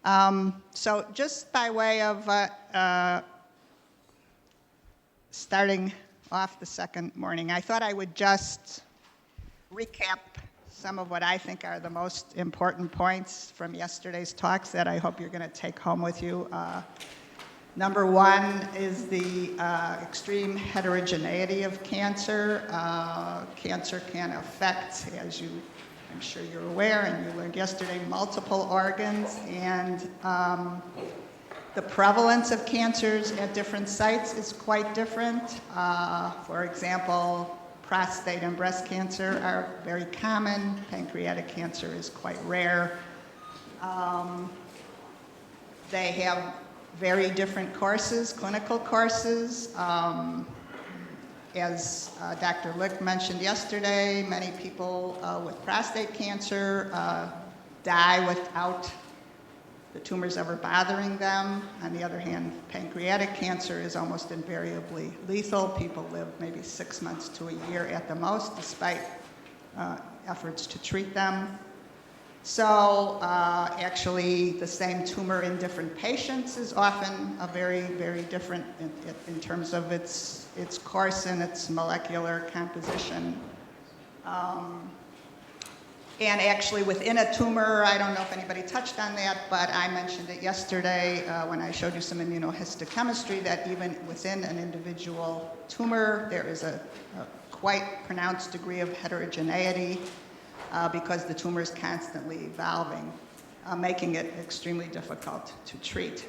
So just by way of starting off the second morning, I thought I would just recap some of what I think are the most important points from yesterday's talks that I hope you're going to take home with you. Number one is the extreme heterogeneity of cancer. Cancer can affect, as I'm sure you're aware, and you learned yesterday, multiple organs, and the prevalence of cancers at different sites is quite different. For example, prostate and breast cancer are very common. Pancreatic cancer is quite rare. They have very different courses, clinical courses. As Dr. Lick mentioned yesterday, many people with prostate cancer die without the tumors ever bothering them. On the other hand, pancreatic cancer is almost invariably lethal. People live maybe 6 months to a year at the most, despite efforts to treat them. So actually, the same tumor in different patients is often a very, very different in terms of its course and its molecular composition. And actually, within a tumor, I don't know if anybody touched on that, but I mentioned it yesterday when I showed you some immunohistochemistry, that even within an individual tumor, there is a quite pronounced degree of heterogeneity. Because the tumor is constantly evolving, making it extremely difficult to treat.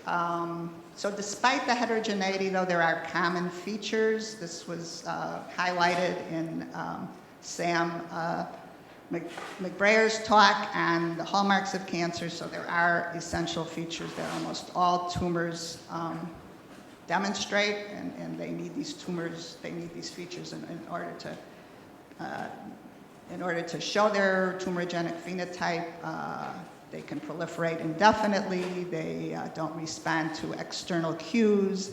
So despite the heterogeneity, though, there are common features. This was highlighted in Sam McBrayer's talk on the hallmarks of cancer. So there are essential features that almost all tumors demonstrate, and they need these features in order to show their tumorigenic phenotype. They can proliferate indefinitely. They don't respond to external cues.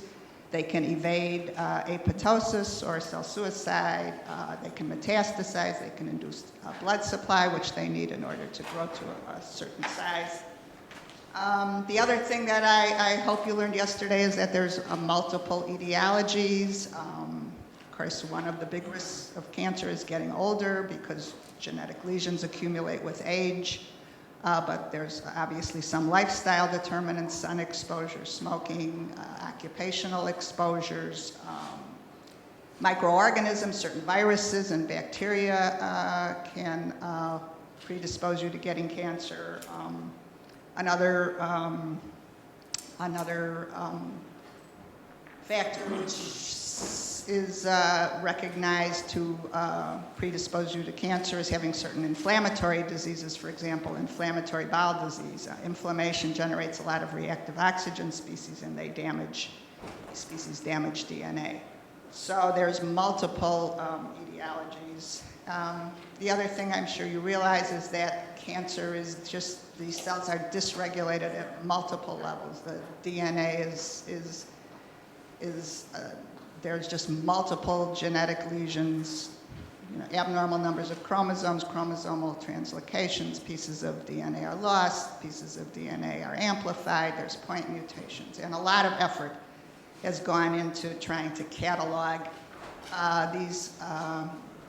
They can evade apoptosis or cell suicide. They can metastasize. They can induce blood supply, which they need in order to grow to a certain size. The other thing that I hope you learned yesterday is that there's multiple etiologies. Of course, one of the big risks of cancer is getting older because genetic lesions accumulate with age. But there's obviously some lifestyle determinants: sun exposure, smoking, occupational exposures, microorganisms, certain viruses and bacteria can predispose you to getting cancer. Another factor which is recognized to predispose you to cancer is having certain inflammatory diseases. For example, inflammatory bowel disease. Inflammation generates a lot of reactive oxygen species, and these species damage DNA. So there's multiple etiologies. The other thing I'm sure you realize is that cancer is just, these cells are dysregulated at multiple levels. The DNA there's just multiple genetic lesions, abnormal numbers of chromosomes, chromosomal translocations, pieces of DNA are lost, pieces of DNA are amplified, there's point mutations, and a lot of effort has gone into trying to catalog these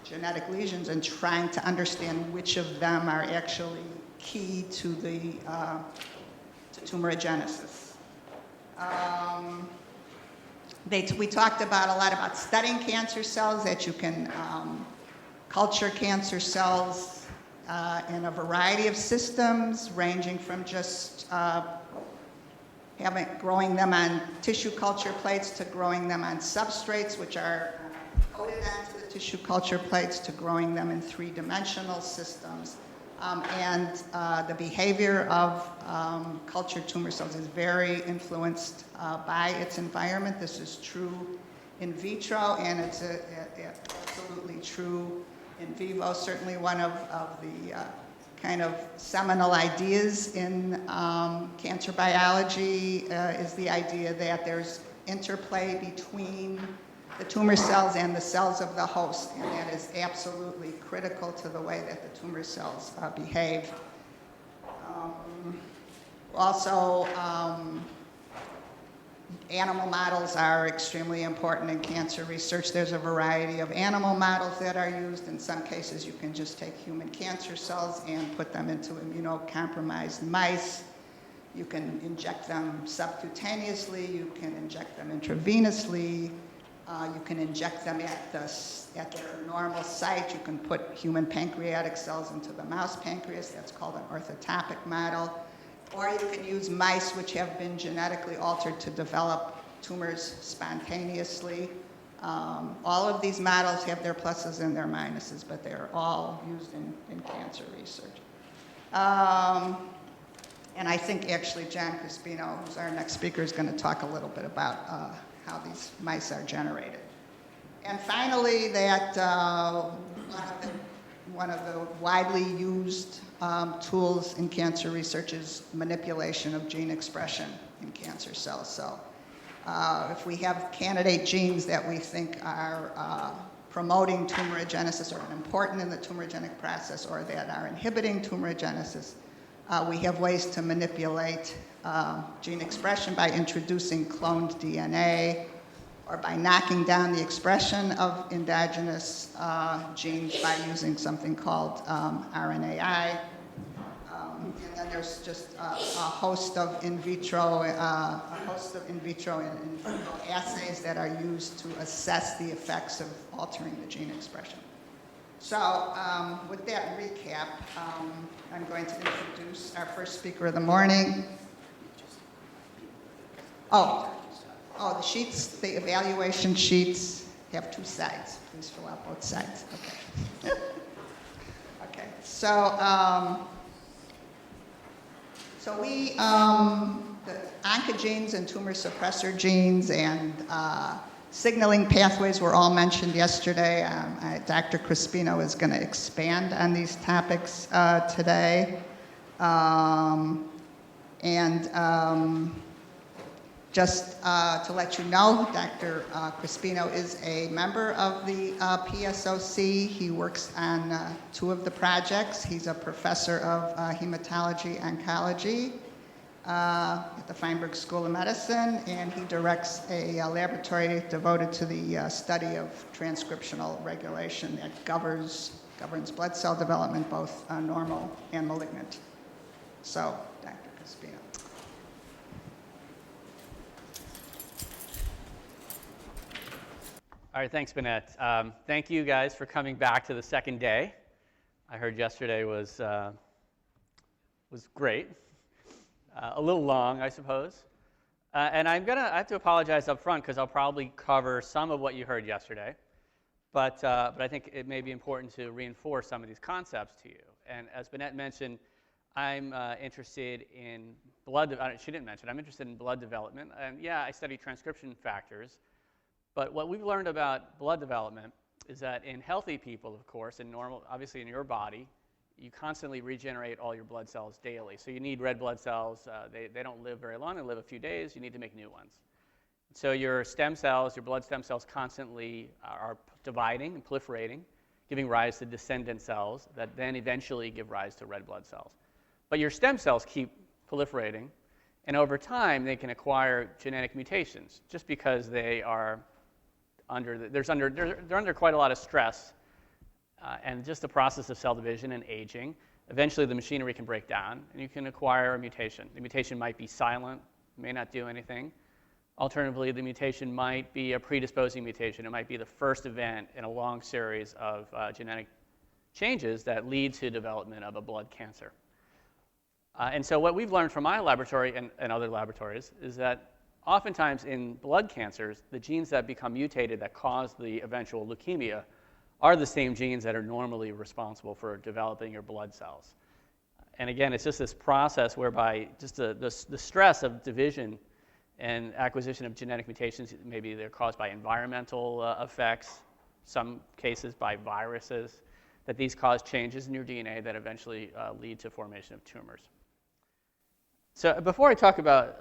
genetic lesions and trying to understand which of them are actually key to tumorigenesis. We talked a lot about studying cancer cells, that you can culture cancer cells in a variety of systems, ranging from just growing them on tissue culture plates to growing them on substrates, which are coated onto the tissue culture plates, to growing them in three-dimensional systems. And the behavior of cultured tumor cells is very influenced by its environment. This is true in vitro, and it's absolutely true in vivo. Certainly one of the kind of seminal ideas in cancer biology is the idea that there's interplay between the tumor cells and the cells of the host, and that is absolutely critical to the way that the tumor cells behave. Also, animal models are extremely important in cancer research. There's a variety of animal models that are used. In some cases, you can just take human cancer cells and put them into immunocompromised mice. You can inject them subcutaneously. You can inject them intravenously. You can inject them at their normal site. You can put human pancreatic cells into the mouse pancreas. That's called an orthotopic model. Or you can use mice which have been genetically altered to develop tumors spontaneously. All of these models have their pluses and their minuses, but they're all used in cancer research. And I think actually John Crispino, who's our next speaker, is going to talk a little bit about how these mice are generated. And finally, that one of the widely used tools in cancer research is manipulation of gene expression in cancer cells. So if we have candidate genes that we think are promoting tumorigenesis or important in the tumorigenic process or that are inhibiting tumorigenesis, we have ways to manipulate gene expression by introducing cloned DNA or by knocking down the expression of endogenous genes by using something called RNAi. And then there's just a host of in vitro assays that are used to assess the effects of altering the gene expression. So with that recap, I'm going to introduce our first speaker of the morning. The sheets, the evaluation sheets have two sides. Please fill out both sides. Okay. Okay. So we, the oncogenes and tumor suppressor genes and signaling pathways were all mentioned yesterday. Dr. Crispino is going to expand on these topics today. Just to let you know, Dr. Crispino is a member of the PSOC. He works on two of the projects. He's a professor of hematology oncology at the Feinberg School of Medicine, and he directs a laboratory devoted to the study of transcriptional regulation that governs blood cell development, both normal and malignant. So, Dr. Crispino. All right, thanks, Bennett. Thank you guys for coming back to the second day. I heard yesterday was great. A little long, I suppose. And I have to apologize up front because I'll probably cover some of what you heard yesterday. But I think it may be important to reinforce some of these concepts to you. And as Bennett mentioned, I'm interested in she didn't mention, I'm interested in blood development. And yeah, I study transcription factors. But what we've learned about blood development is that in healthy people, of course, in normal, obviously in your body, you constantly regenerate all your blood cells daily. So you need red blood cells. They don't live very long. They live a few days. You need to make new ones. So your stem cells, your blood stem cells constantly are dividing and proliferating, giving rise to descendant cells that then eventually give rise to red blood cells. But your stem cells keep proliferating, and over time they can acquire genetic mutations just because they are they're under quite a lot of stress, and just the process of cell division and aging. Eventually, the machinery can break down, and you can acquire a mutation. The mutation might be silent, may not do anything. Alternatively, the mutation might be a predisposing mutation. It might be the first event in a long series of genetic changes that lead to development of a blood cancer. And so what we've learned from my laboratory and other laboratories is that oftentimes in blood cancers, the genes that become mutated that cause the eventual leukemia are the same genes that are normally responsible for developing your blood cells. And again, it's just this process whereby just the stress of division and acquisition of genetic mutations, maybe they're caused by environmental effects, some cases by viruses, that these cause changes in your DNA that eventually lead to formation of tumors. So before I talk about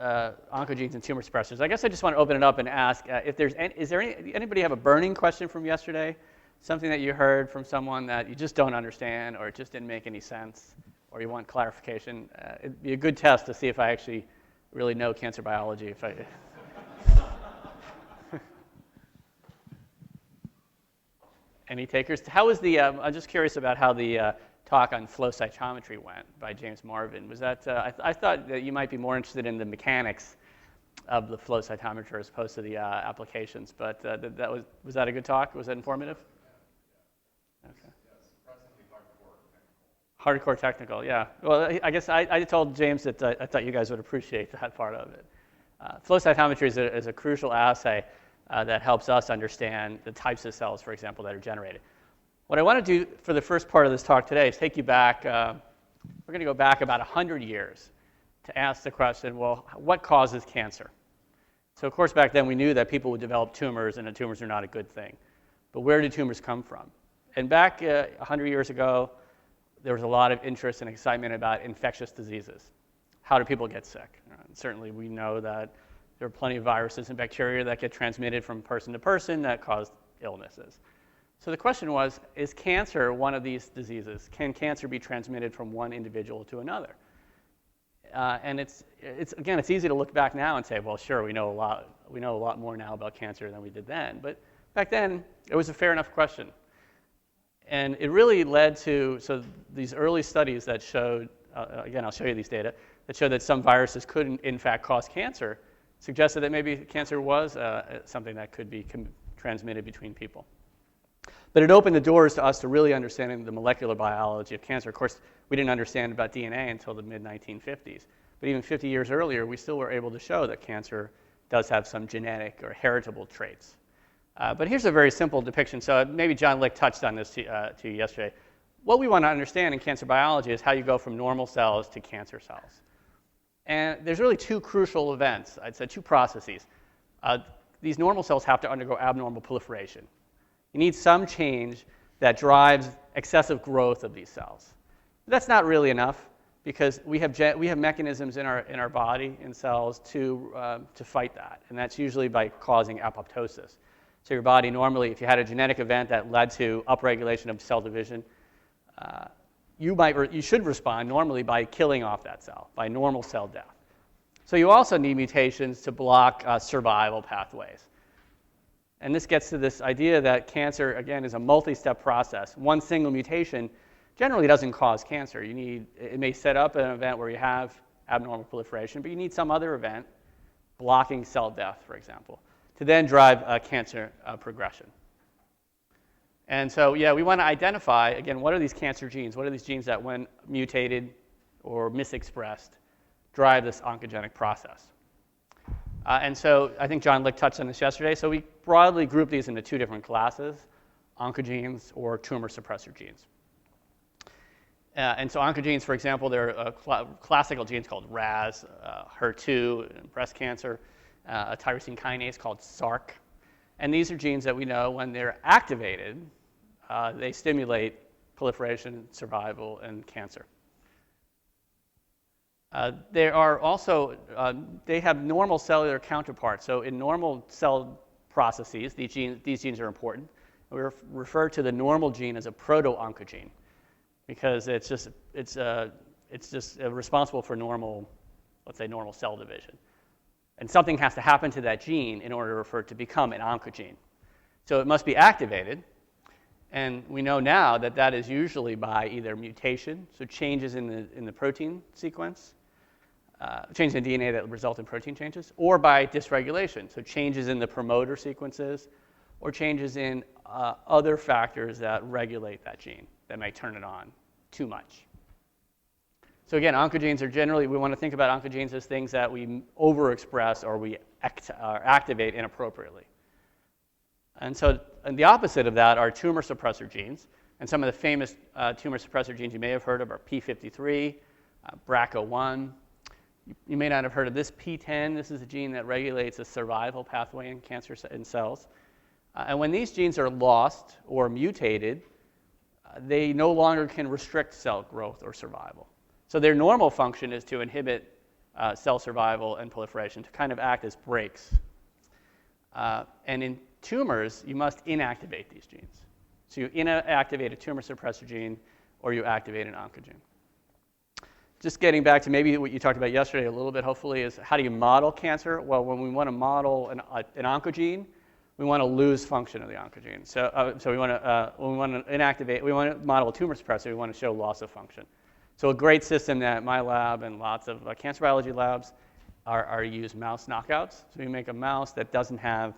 oncogenes and tumor suppressors, I guess I just want to open it up and ask if there's anybody have a burning question from yesterday? Something that you heard from someone that you just don't understand, or it just didn't make any sense, or you want clarification, it'd be a good test to see if I actually really know cancer biology. If I Any takers? How was the? I'm just curious about how the talk on flow cytometry went by James Marvin. Was that? I thought that you might be more interested in the mechanics of the flow cytometer as opposed to the applications. But that was that a good talk? Was that informative? Okay. Hardcore technical, yeah. Well, I guess I told James that I thought you guys would appreciate that part of it. Flow cytometry is a crucial assay that helps us understand the types of cells, for example, that are generated. What I want to do for the first part of this talk today is take you back, we're going to go back about 100 years to ask the question, well, what causes cancer? So of course back then we knew that people would develop tumors and that tumors are not a good thing. But where did tumors come from? And back 100 years ago, there was a lot of interest and excitement about infectious diseases. How do people get sick? Certainly we know that there are plenty of viruses and bacteria that get transmitted from person to person that cause illnesses. So the question was, is cancer one of these diseases? Can cancer be transmitted from one individual to another? And it's easy to look back now and say, well, sure, we know a lot more now about cancer than we did then. But back then, it was a fair enough question. And it really led to these early studies that showed, again, I'll show you these data, that showed that some viruses could, in fact, cause cancer, suggested that maybe cancer was something that could be transmitted between people. But it opened the doors to us to really understanding the molecular biology of cancer. Of course, we didn't understand about DNA until the mid-1950s. But even 50 years earlier, we still were able to show that cancer does have some genetic or heritable traits. But here's a very simple depiction. So maybe John Lick touched on this to you yesterday. What we want to understand in cancer biology is how you go from normal cells to cancer cells. And there's really two crucial events, I'd say two processes. These normal cells have to undergo abnormal proliferation. You need some change that drives excessive growth of these cells. But that's not really enough because we have mechanisms in our body, in cells, to fight that. And that's usually by causing apoptosis. So your body normally, if you had a genetic event that led to upregulation of cell division, you should respond normally by killing off that cell, by normal cell death. So you also need mutations to block survival pathways. And this gets to this idea that cancer, again, is a multi-step process. One single mutation generally doesn't cause cancer. It may set up an event where you have abnormal proliferation, but you need some other event, blocking cell death, for example, to then drive cancer progression. And so, yeah, we want to identify, again, what are these cancer genes? What are these genes that, when mutated or misexpressed, drive this oncogenic process? And so I think John Lick touched on this yesterday. So we broadly group these into two different classes, oncogenes or tumor suppressor genes. And so oncogenes, for example, they're classical genes called RAS, HER2 in breast cancer, a tyrosine kinase called SARC. And these are genes that we know when they're activated, they stimulate proliferation, survival, and cancer. They are also, they have normal cellular counterparts. So in normal cell processes, these genes are important. We refer to the normal gene as a proto-oncogene because it's just responsible for normal, let's say, normal cell division. And something has to happen to that gene in order for it to become an oncogene. So it must be activated. And we know now that that is usually by either mutation, so changes in the protein sequence, changes in DNA that result in protein changes, or by dysregulation, so changes in the promoter sequences, or changes in other factors that regulate that gene that may turn it on too much. So again, oncogenes are generally, we want to think about oncogenes as things that we overexpress or we activate inappropriately. And so and the opposite of that are tumor suppressor genes. And some of the famous tumor suppressor genes you may have heard of are P53, BRCA1. You may not have heard of this PTEN. This is a gene that regulates a survival pathway in cancer in cells. And when these genes are lost or mutated, they no longer can restrict cell growth or survival. So their normal function is to inhibit cell survival and proliferation, to kind of act as brakes. And in tumors, you must inactivate these genes. So you inactivate a tumor suppressor gene or you activate an oncogene. just getting back to maybe what you talked about yesterday a little bit, hopefully, is how do you model cancer? Well, when we want to model an oncogene, we want to lose function of the oncogene. So we want to when we want to inactivate, we want to model a tumor suppressor. We want to show loss of function. So a great system that my lab and lots of cancer biology labs are use mouse knockouts. So we make a mouse that doesn't have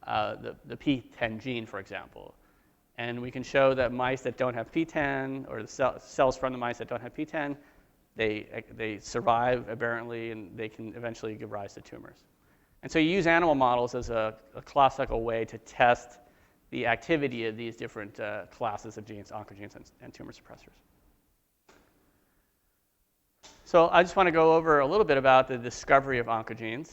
the PTEN gene, for example. And we can show that mice that don't have PTEN, or the cells from the mice that don't have PTEN, they survive aberrantly, and they can eventually give rise to tumors. And so you use animal models as a classical way to test the activity of these different classes of genes, oncogenes and tumor suppressors. So I just want to go over a little bit about the discovery of oncogenes,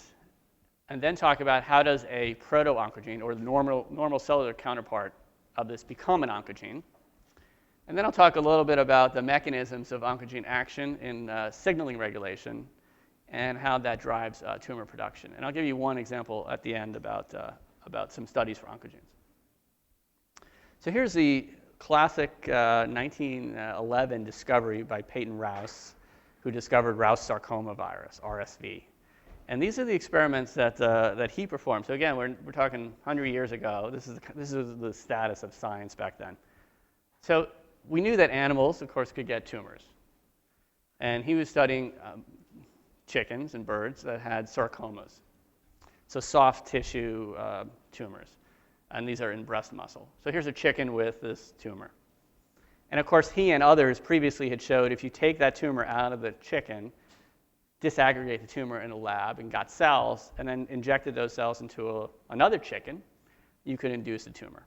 and then talk about how does a proto-oncogene, or the normal cellular counterpart of this, become an oncogene. And then I'll talk a little bit about the mechanisms of oncogene action in signaling regulation and how that drives tumor production. And I'll give you one example at the end about some studies for oncogenes. So here's the classic 1911 discovery by Peyton Rous, who discovered Rous sarcoma virus, RSV. And these are the experiments that he performed. So again, we're talking 100 years ago. This is the status of science back then. So we knew that animals, of course, could get tumors. And he was studying chickens and birds that had sarcomas, so soft tissue tumors. And these are in breast muscle. So here's a chicken with this tumor. And of course, he and others previously had showed if you take that tumor out of the chicken, disaggregate the tumor in a lab, and got cells, and then injected those cells into another chicken, you could induce a tumor.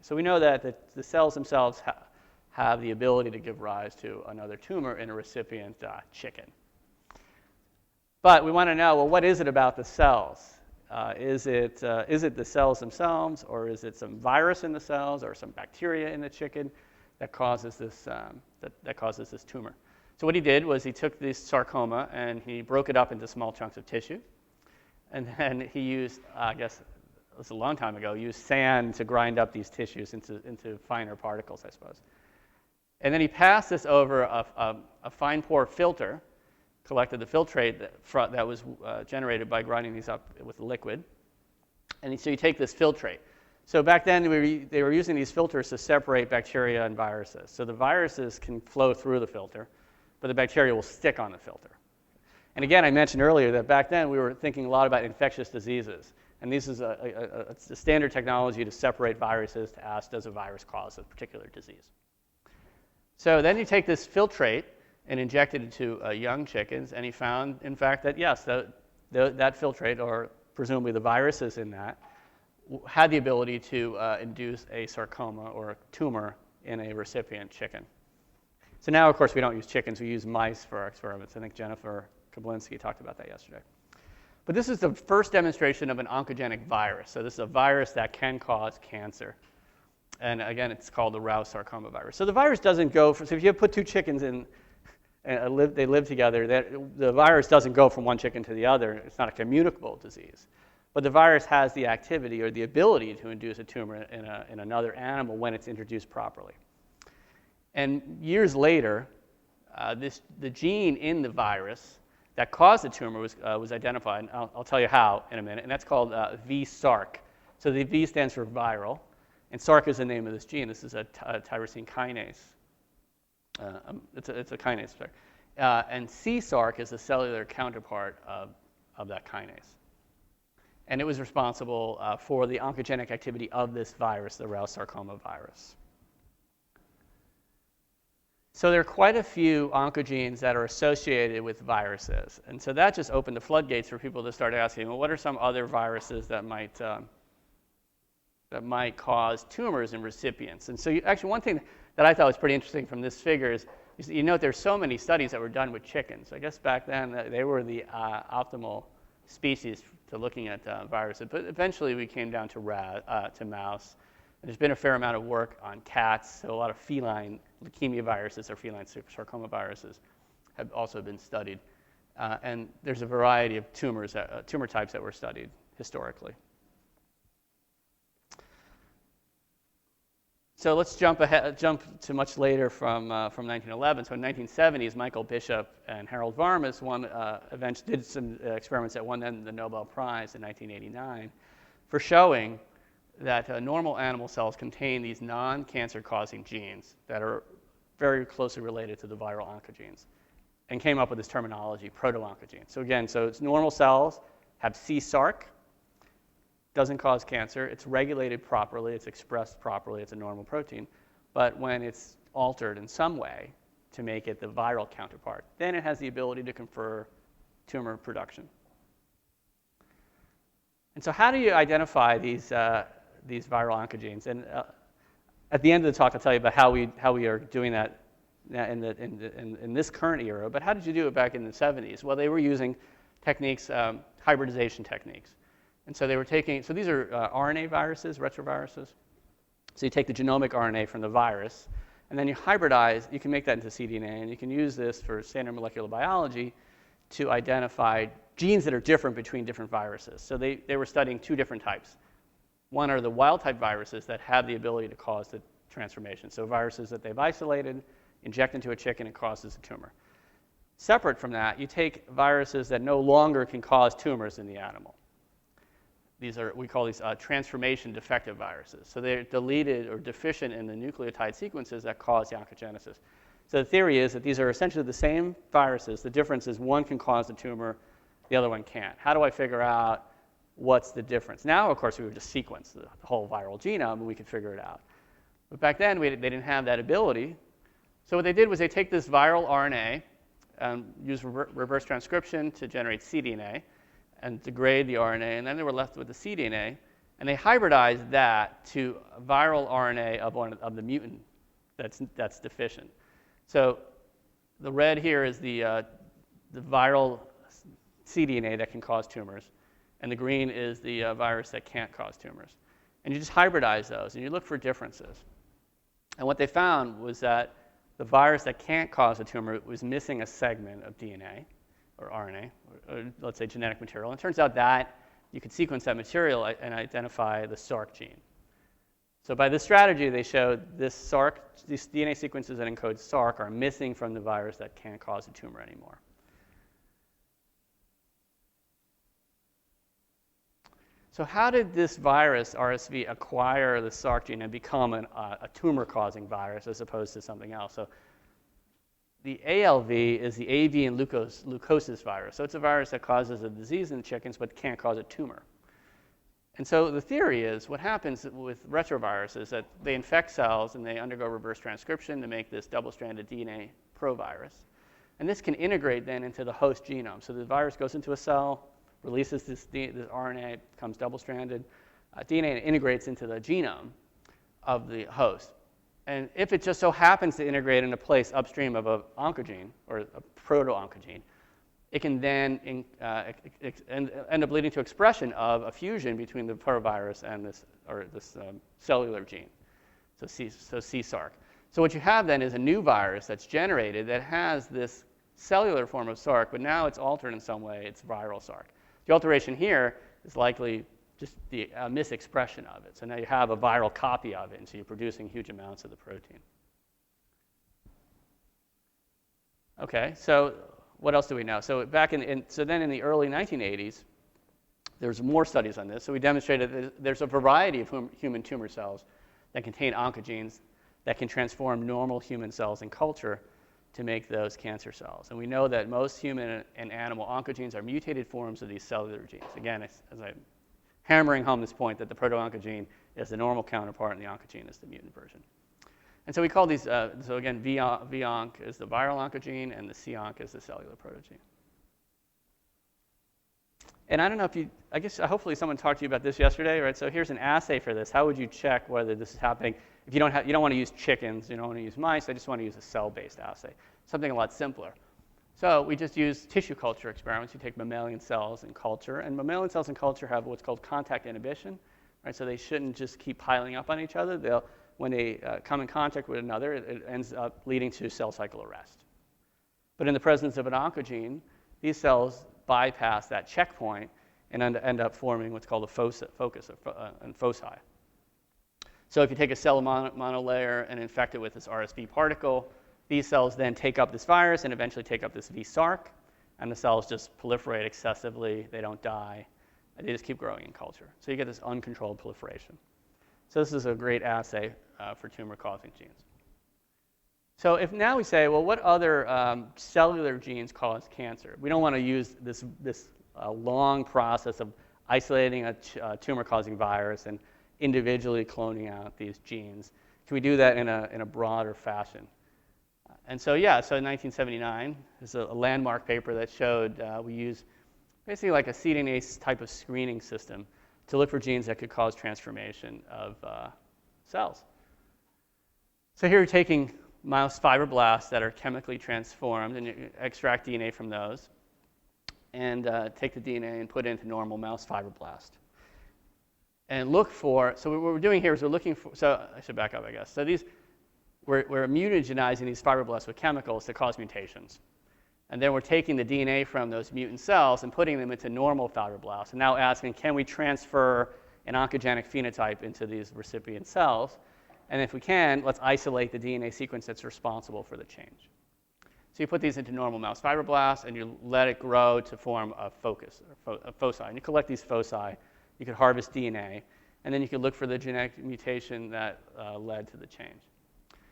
So we know that the cells themselves have the ability to give rise to another tumor in a recipient chicken. But we want to know, well, what is it about the cells? Is it the cells themselves, or is it some virus in the cells, or some bacteria in the chicken that causes this tumor? So what he did was he took this sarcoma and he broke it up into small chunks of tissue, and then he used, I guess it was a long time ago, used sand to grind up these tissues into finer particles, I suppose. And then he passed this over a fine pore filter, collected the filtrate that was generated by grinding these up with a liquid. And so you take this filtrate. So back then, they were using these filters to separate bacteria and viruses. So the viruses can flow through the filter, but the bacteria will stick on the filter. And again, I mentioned earlier that back then we were thinking a lot about infectious diseases. And this is a standard technology to separate viruses to ask, does a virus cause a particular disease? So then you take this filtrate and inject it into young chickens, and he found, in fact, that yes, that filtrate, or presumably the viruses in that, had the ability to induce a sarcoma or a tumor in a recipient chicken. So now, of course, we don't use chickens, we use mice for our experiments. I think Jennifer Kablinski talked about that yesterday. But this is the first demonstration of an oncogenic virus. So this is a virus that can cause cancer. And again, it's called the Rous sarcoma virus. So the virus doesn't go, so if you put two chickens in, and they live together, the virus doesn't go from one chicken to the other. It's not a communicable disease. But the virus has the activity or the ability to induce a tumor in another animal when it's introduced properly. And years later, the gene in the virus that caused the tumor was identified. And I'll tell you how in a minute. And that's called v-sarc. So the V stands for viral. And sarc is the name of this gene. This is a tyrosine kinase. It's a kinase. And c-sarc is the cellular counterpart of that kinase. And it was responsible for the oncogenic activity of this virus, the Rous sarcoma virus. So there are quite a few oncogenes that are associated with viruses. And so that just opened the floodgates for people to start asking, well, what are some other viruses that might cause tumors in recipients? And so actually one thing that I thought was pretty interesting from this figure is you note there's so many studies that were done with chickens. I guess back then they were the optimal species to looking at viruses. But eventually we came down to mouse. And there's been a fair amount of work on cats. So a lot of feline leukemia viruses or feline sarcoma viruses have also been studied. And there's a variety of tumor types that were studied historically. So let's jump to much later from 1911. So in 1970s, Michael Bishop and Harold Varmus did some experiments that won them the Nobel Prize in 1989 for showing that normal animal cells contain these non-cancer causing genes that are very closely related to the viral oncogenes, and came up with this terminology, proto-oncogene. So again, it's normal cells have c-sarc, doesn't cause cancer, it's regulated properly, it's expressed properly, it's a normal protein, but when it's altered in some way to make it the viral counterpart, then it has the ability to confer tumor production. And so how do you identify these viral oncogenes? And at the end of the talk, I'll tell you about how we are doing that in this current era. But how did you do it back in the 70s? Well, they were using techniques, hybridization techniques. And so they were taking, so these are RNA viruses, retroviruses. So you take the genomic RNA from the virus, and then you hybridize, you can make that into cDNA, and you can use this for standard molecular biology to identify genes that are different between different viruses. So they were studying two different types. One are the wild-type viruses that have the ability to cause the transformation. So viruses that they've isolated, inject into a chicken, and causes a tumor. Separate from that, you take viruses that no longer can cause tumors in the animal. We call these transformation defective viruses. So they're deleted or deficient in the nucleotide sequences that cause the oncogenesis. So the theory is that these are essentially the same viruses. The difference is one can cause the tumor, the other one can't. How do I figure out what's the difference? Now, of course, we would just sequence the whole viral genome and we could figure it out. But back then, they didn't have that ability. So what they did was they take this viral RNA and use reverse transcription to generate cDNA and degrade the RNA, and then they were left with the cDNA, and they hybridized that to a viral RNA of the mutant that's deficient. So the red here is the viral cDNA that can cause tumors, and the green is the virus that can't cause tumors. And you just hybridize those, and you look for differences. And what they found was that the virus that can't cause a tumor was missing a segment of DNA or RNA, or let's say genetic material. And it turns out that you could sequence that material and identify the sarc gene. So by this strategy, they showed these DNA sequences that encode sarc are missing from the virus that can't cause a tumor anymore. So how did this virus, RSV, acquire the sarc gene and become a tumor-causing virus as opposed to something else? So the ALV is the avian leukosis virus. So it's a virus that causes a disease in chickens but can't cause a tumor. And so the theory is what happens with retroviruses is that they infect cells and they undergo reverse transcription to make this double-stranded DNA provirus. And this can integrate then into the host genome. So the virus goes into a cell, releases this RNA, becomes double-stranded DNA, and integrates into the genome of the host. And if it just so happens to integrate in a place upstream of an oncogene, or a proto-oncogene, it can then end up leading to expression of a fusion between the provirus and this cellular gene, so c-sarc. So what you have then is a new virus that's generated that has this cellular form of sarc, but now it's altered in some way, it's viral sarc. The alteration here is likely just the misexpression of it. So now you have a viral copy of it, and so you're producing huge amounts of the protein. Okay, so what else do we know? So then in the early 1980s, there's more studies on this. So we demonstrated that there's a variety of human tumor cells that contain oncogenes that can transform normal human cells in culture to make those cancer cells. And we know that most human and animal oncogenes are mutated forms of these cellular genes. Again, as I'm hammering home this point that the proto-oncogene is the normal counterpart and the oncogene is the mutant version. And so we call these, so again, v-onc is the viral oncogene and the c-onc is the cellular protogene. And I don't know if I guess hopefully someone talked to you about this yesterday, right? So here's an assay for this. How would you check whether this is happening? If you don't want to use chickens, you don't want to use mice, I just want to use a cell-based assay, something a lot simpler. So we just use tissue culture experiments. You take mammalian cells in culture, and mammalian cells in culture have what's called contact inhibition, right? So they shouldn't just keep piling up on each other. When they come in contact with another, it ends up leading to cell cycle arrest. But in the presence of an oncogene, these cells bypass that checkpoint and end up forming what's called a focus and foci. So if you take a cell monolayer and infect it with this RSV particle, these cells then take up this virus and eventually take up this v-sarc, and the cells just proliferate excessively. They don't die. They just keep growing in culture. So you get this uncontrolled proliferation. So this is a great assay for tumor-causing genes. So if now we say, well, what other cellular genes cause cancer? We don't want to use this long process of isolating a tumor-causing virus and individually cloning out these genes. Can we do that in a broader fashion? And so, yeah, so in 1979, there's a landmark paper that showed we use basically like a cDNA type of screening system to look for genes that could cause transformation of cells. So here you're taking mouse fibroblasts that are chemically transformed, and you extract DNA from those, and take the DNA and put it into normal mouse fibroblast. And look for, so what we're doing here is we're looking for, so I should back up, I guess. So we're mutagenizing these fibroblasts with chemicals to cause mutations. And then we're taking the DNA from those mutant cells and putting them into normal fibroblasts, and now asking, can we transfer an oncogenic phenotype into these recipient cells? And if we can, let's isolate the DNA sequence that's responsible for the change. So you put these into normal mouse fibroblasts, and you let it grow to form a foci. And you collect these foci. You could harvest DNA, and then you could look for the genetic mutation that led to the change.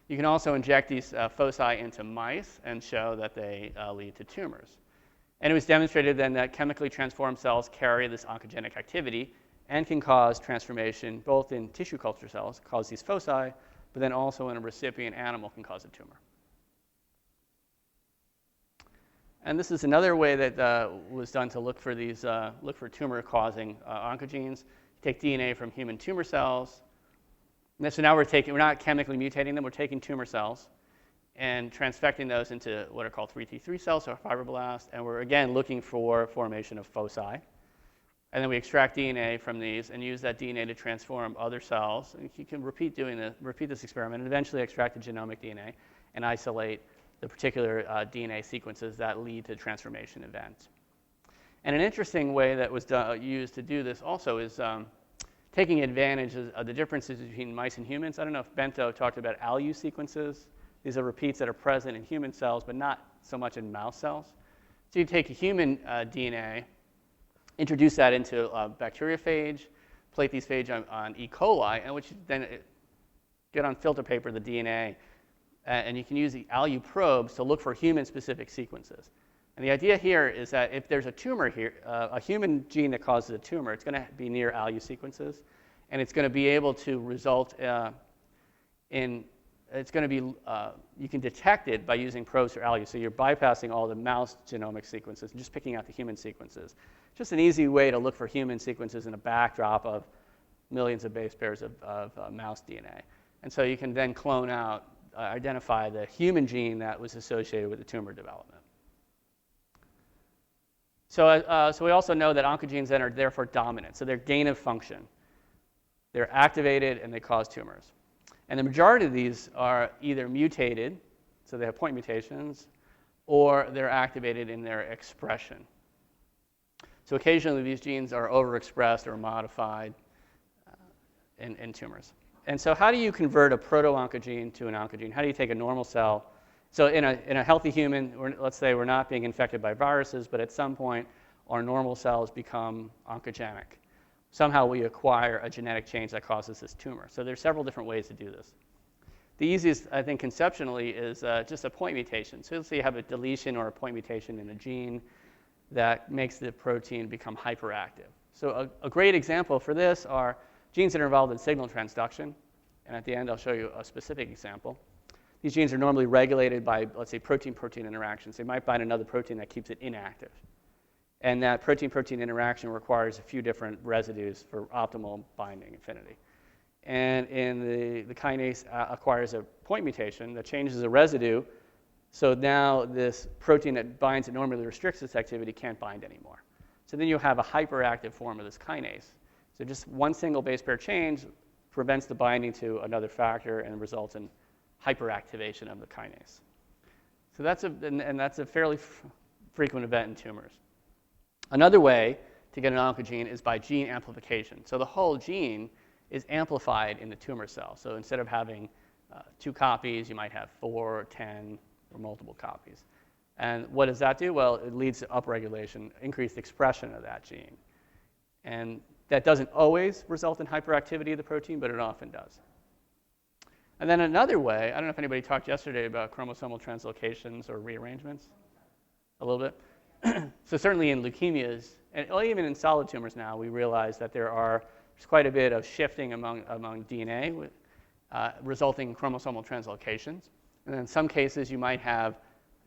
You can also inject these foci into mice and show that they lead to tumors. And it was demonstrated then that chemically transformed cells carry this oncogenic activity and can cause transformation both in tissue culture cells, cause these foci, but then also in a recipient animal can cause a tumor. And this is another way that was done to look for these, look for tumor-causing oncogenes. You take DNA from human tumor cells. And so now we're not chemically mutating them. We're taking tumor cells and transfecting those into what are called 3T3 cells, or fibroblasts. And we're again looking for formation of foci. And then we extract DNA from these and use that DNA to transform other cells. And you can repeat this experiment, and eventually extract the genomic DNA and isolate the particular DNA sequences that lead to transformation events. And an interesting way that was used to do this also is taking advantage of the differences between mice and humans. I don't know if Bento talked about ALU sequences. These are repeats that are present in human cells, but not so much in mouse cells. So you take a human DNA, introduce that into a bacteriophage, plate these phage on E. coli, and which then get on filter paper the DNA, and you can use the ALU probes to look for human-specific sequences. And the idea here is that if there's a tumor here, a human gene that causes a tumor, it's going to be near ALU sequences, and it's going to be able to result it's going to be, you can detect it by using probes for ALU. So you're bypassing all the mouse genomic sequences and just picking out the human sequences. Just an easy way to look for human sequences in a backdrop of millions of base pairs of mouse DNA. And so you can then clone out, identify the human gene that was associated with the tumor development. So we also know that oncogenes then are therefore dominant. So they're gain of function. They're activated and they cause tumors. And the majority of these are either mutated, so they have point mutations, or they're activated in their expression. So occasionally these genes are overexpressed or modified in tumors. And so how do you convert a proto-oncogene to an oncogene? How do you take a normal cell? So in a healthy human, let's say we're not being infected by viruses, but at some point our normal cells become oncogenic. Somehow we acquire a genetic change that causes this tumor. So there's several different ways to do this. The easiest, I think, conceptually is just a point mutation. So let's say you have a deletion or a point mutation in a gene that makes the protein become hyperactive. So a great example for this are genes that are involved in signal transduction. And at the end, I'll show you a specific example. These genes are normally regulated by, let's say, protein-protein interactions. They might bind another protein that keeps it inactive. And that protein-protein interaction requires a few different residues for optimal binding affinity. And in the kinase acquires a point mutation that changes the residue. So now this protein that binds that normally restricts its activity can't bind anymore. So then you have a hyperactive form of this kinase. So just one single base pair change prevents the binding to another factor and results in hyperactivation of the kinase. So that's a fairly frequent event in tumors. Another way to get an oncogene is by gene amplification. So the whole gene is amplified in the tumor cell. So instead of having 2 copies, you might have 4 or 10 or multiple copies. And what does that do? Well, it leads to upregulation, increased expression of that gene. And that doesn't always result in hyperactivity of the protein, but it often does. And then another way, I don't know if anybody talked yesterday about chromosomal translocations or rearrangements, a little bit. So certainly in leukemias, and even in solid tumors now, we realize that there's quite a bit of shifting among DNA, resulting in chromosomal translocations. And in some cases, you might have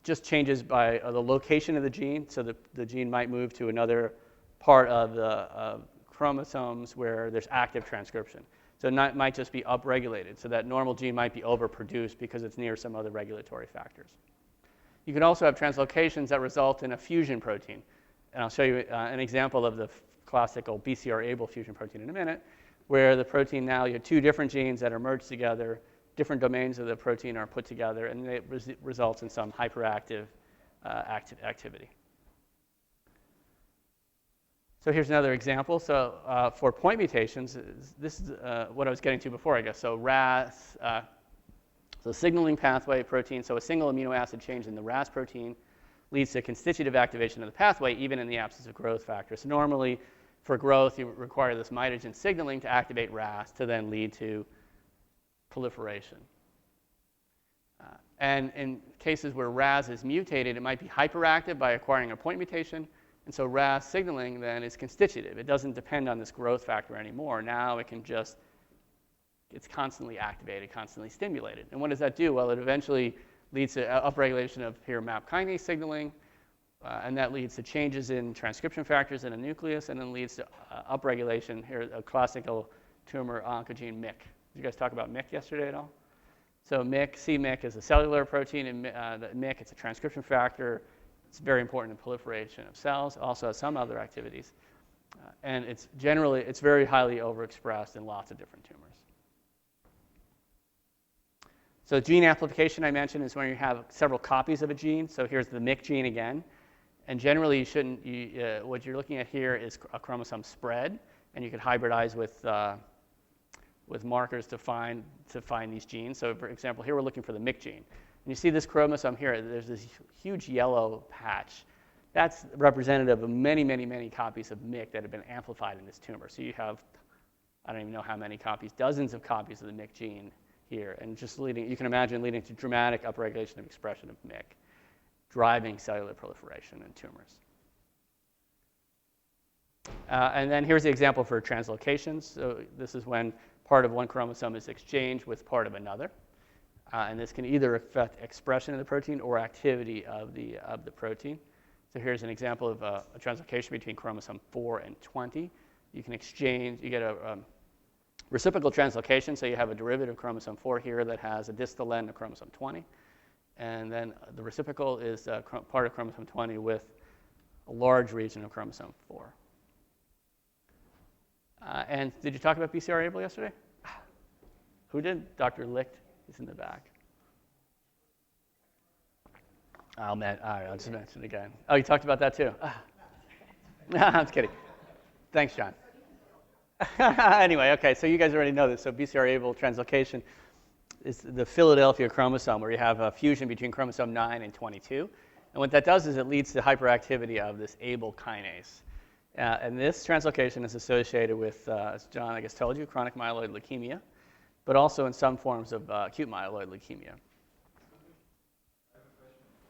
just changes by the location of the gene. So the gene might move to another part of the chromosomes where there's active transcription. So it might just be upregulated. So that normal gene might be overproduced because it's near some other regulatory factors. You can also have translocations that result in a fusion protein. And I'll show you an example of the classical Bcr-Abl fusion protein in a minute, where the protein now, you have 2 different genes that are merged together, different domains of the protein are put together, and it results in some hyperactive activity. So here's another example. So for point mutations, this is what I was getting to before, I guess. So Ras, so signaling pathway protein, so a single amino acid change in the Ras protein leads to constitutive activation of the pathway, even in the absence of growth factors. So normally, for growth, you require this mitogen signaling to activate Ras to then lead to proliferation. And in cases where Ras is mutated, it might be hyperactive by acquiring a point mutation. And so Ras signaling then is constitutive. It doesn't depend on this growth factor anymore. Now it can just, it's constantly activated, constantly stimulated. And what does that do? Well, it eventually leads to upregulation of here MAP kinase signaling, and that leads to changes in transcription factors in a nucleus, and then leads to upregulation here, a classical tumor oncogene MYC. Did you guys talk about MYC yesterday at all? So MYC, c-MYC is a cellular protein, and the MYC, it's a transcription factor. It's very important in proliferation of cells, also has some other activities. And it's very highly overexpressed in lots of different tumors. So gene amplification I mentioned is when you have several copies of a gene. So here's the MYC gene again. And generally, what you're looking at here is a chromosome spread, and you could hybridize with markers to find these genes. So for example, here we're looking for the MYC gene. And you see this chromosome here, there's this huge yellow patch. That's representative of many, many, many copies of MYC that have been amplified in this tumor. So you have, I don't even know how many copies, dozens of copies of the MYC gene here. And just you can imagine leading to dramatic upregulation of expression of MYC, driving cellular proliferation in tumors. And then here's the example for translocations. So this is when part of one chromosome is exchanged with part of another. And this can either affect expression of the protein or activity of the protein. So here's an example of a translocation between chromosome 4 and 20. You can exchange, you get a reciprocal translocation, so you have a derivative of chromosome 4 here that has a distal end of chromosome 20. And then the reciprocal is part of chromosome 20 with a large region of chromosome 4. And did you talk about Bcr-Abl yesterday? Who did? Dr. Licht. He's in the back. I'll just mention it again. Oh, you talked about that too? No, I'm just kidding. Thanks, John. Anyway, okay, so you guys already know this. So Bcr-Abl translocation is the Philadelphia chromosome, where you have a fusion between chromosome 9 and 22. And what that does is it leads to hyperactivity of this Abl kinase. And this translocation is associated with, as John, I guess, told you, chronic myeloid leukemia, but also in some forms of acute myeloid leukemia.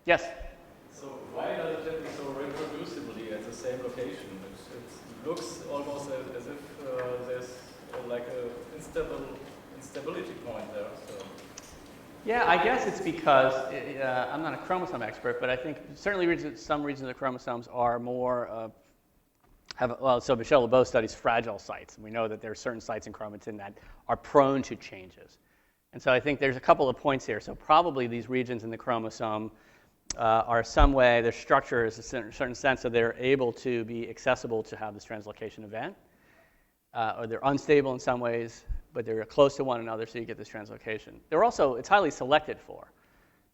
Yes? So why does it happen so reproducibly at the same location? It looks almost as if there's like an instability point there. So. Yeah, I guess it's because, I'm not a chromosome expert, but I think certainly some regions of the chromosomes are more, so Michel Lebeau studies fragile sites. And we know that there are certain sites in chromatin that are prone to changes. And so I think there's a couple of points here. So probably these regions in the chromosome are some way, their structure is a certain sense that they're able to be accessible to have this translocation event. Or they're unstable in some ways, but they're close to one another, so you get this translocation. They're also, it's highly selected for.